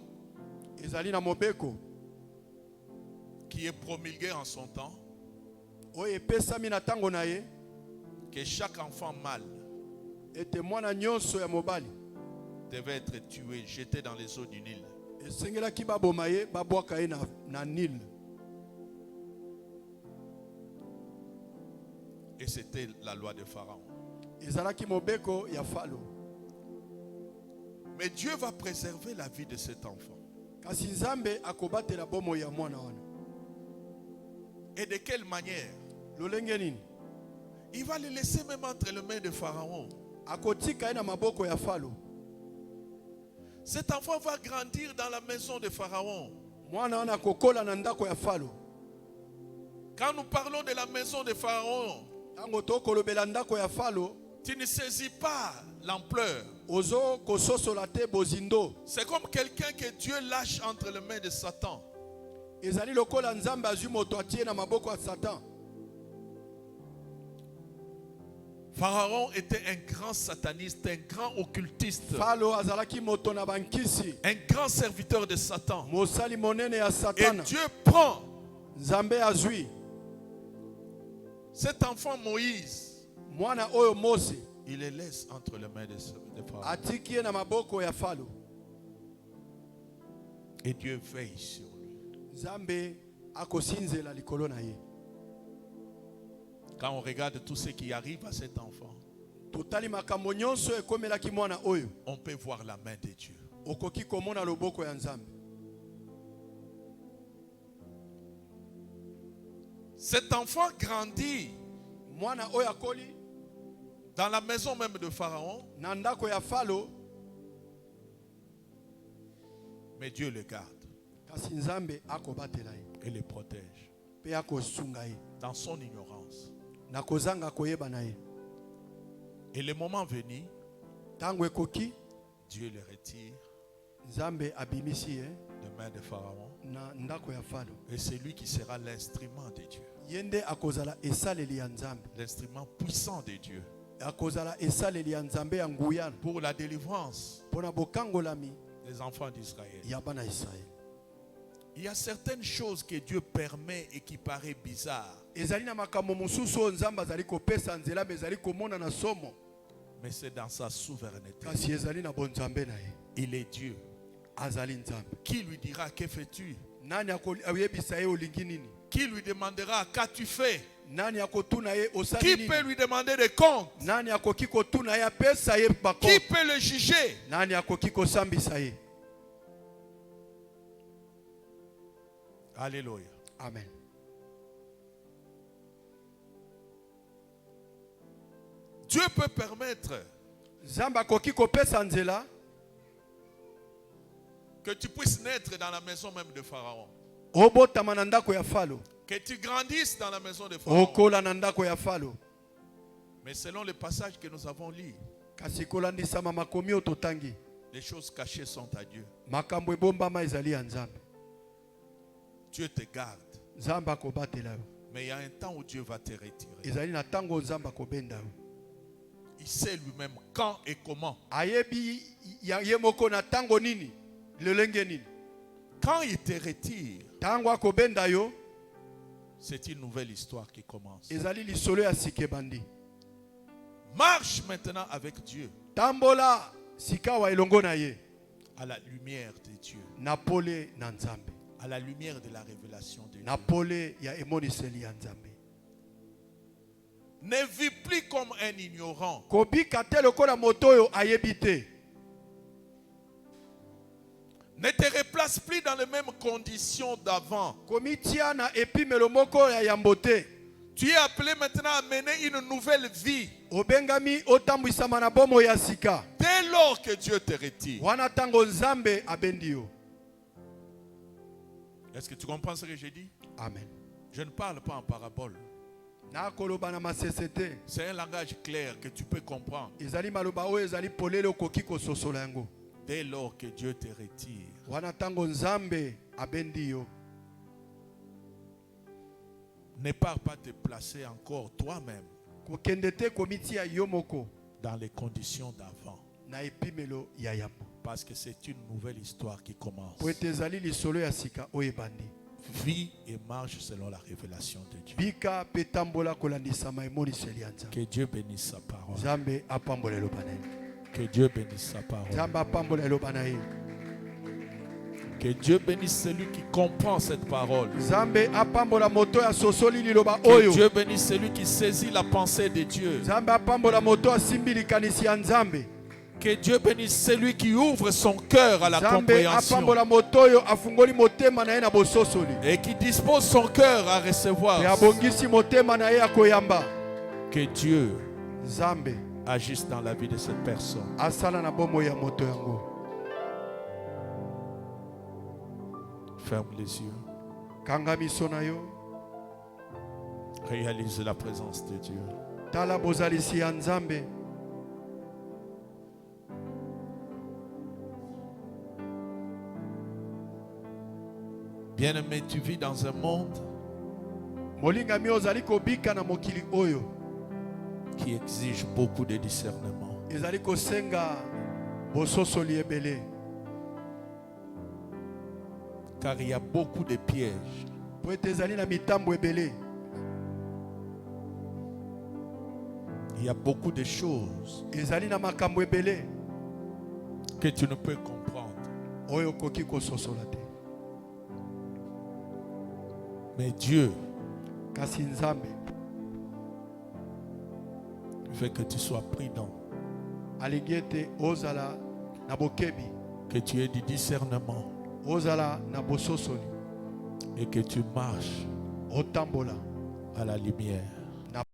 Ezali na mobeko qui est promulguée en son temps, oyo epesami na tango na ye que chaque enfant mâle ete mwana nyonso ya mobali devait être tué, jeté dans les eaux du Nil. esengelaki baboma ye babwaka ye na Nil. Et c'était la loi de Pharaon. Mais Dieu va préserver la vie de cet enfant. Et de quelle manière? Il va le laisser même entre les mains de Pharaon. Cet enfant va grandir dans la maison de Pharaon. Quand nous parlons de la maison de Pharaon, tu ne saisis pas l'ampleur. C'est comme quelqu'un que Dieu lâche entre les mains de Satan. Pharaon était un grand sataniste, un grand occultiste, un grand serviteur de Satan. Et Dieu prend cet enfant Moïse, il le laisse entre les mains de Pharaon. Et Dieu veille sur lui. Quand on regarde tout ce qui arrive à cet enfant, on peut voir la main de Dieu. Cet enfant grandit dans la maison même de Pharaon, mais Dieu le garde et le protège dans son ignorance. Et le moment venu, Dieu le retire de main de Pharaon, et c'est lui qui sera l'instrument de Dieu, l'instrument puissant de Dieu pour la délivrance des enfants d'Israël. Il y a certaines choses que Dieu permet et qui paraissent bizarres. Mais c'est dans sa souveraineté. Il est Dieu. Qui lui dira que fais-tu? Qui lui demandera qu'as-tu fait? Qui peut lui demander des comptes? Qui peut le juger? Alléluia. Amen. Dieu peut permettre que tu puisses naître dans la maison même de Pharaon. Que tu grandisses dans la maison de Pharaon. Mais selon le passage que nous avons lu, les choses cachées sont à Dieu. Dieu te garde. Mais il y a un temps où Dieu va te retirer. Il sait lui-même quand et comment. Quand il te retire, c'est une nouvelle histoire qui commence. Marche maintenant avec Dieu à la lumière de Dieu, à la lumière de la révélation de Dieu. Ne vis plus comme un ignorant. Ne te replace plus dans les mêmes conditions d'avant. Tu es appelé maintenant à mener une nouvelle vie. Dès lors que Dieu te retire. Est-ce que tu comprends ce que j'ai dit? Amen. Je ne parle pas en parabole. C'est un langage clair que tu peux comprendre. Dès lors que Dieu te retire, ne pars pas te placer encore toi-même dans les conditions d'avant. Parce que c'est une nouvelle histoire qui commence. Vis et marche selon la révélation de Dieu. Que Dieu bénisse sa parole. Que Dieu bénisse sa parole. Que Dieu bénisse celui qui comprend cette parole. Que Dieu bénisse celui qui saisit la pensée de Dieu. Que Dieu bénisse celui qui ouvre son cœur à la compréhension et qui dispose son cœur à recevoir. Que Dieu agisse dans la vie de cette personne. Ferme les yeux. Réalise la présence de Dieu. Bien-aimé, tu vis dans un monde qui exige beaucoup de discernement. Car il y a beaucoup de pièges. Il y a beaucoup de choses que tu ne peux comprendre. Mais Dieu veut que tu sois prudent, que tu aies du discernement et que tu marches à la lumière.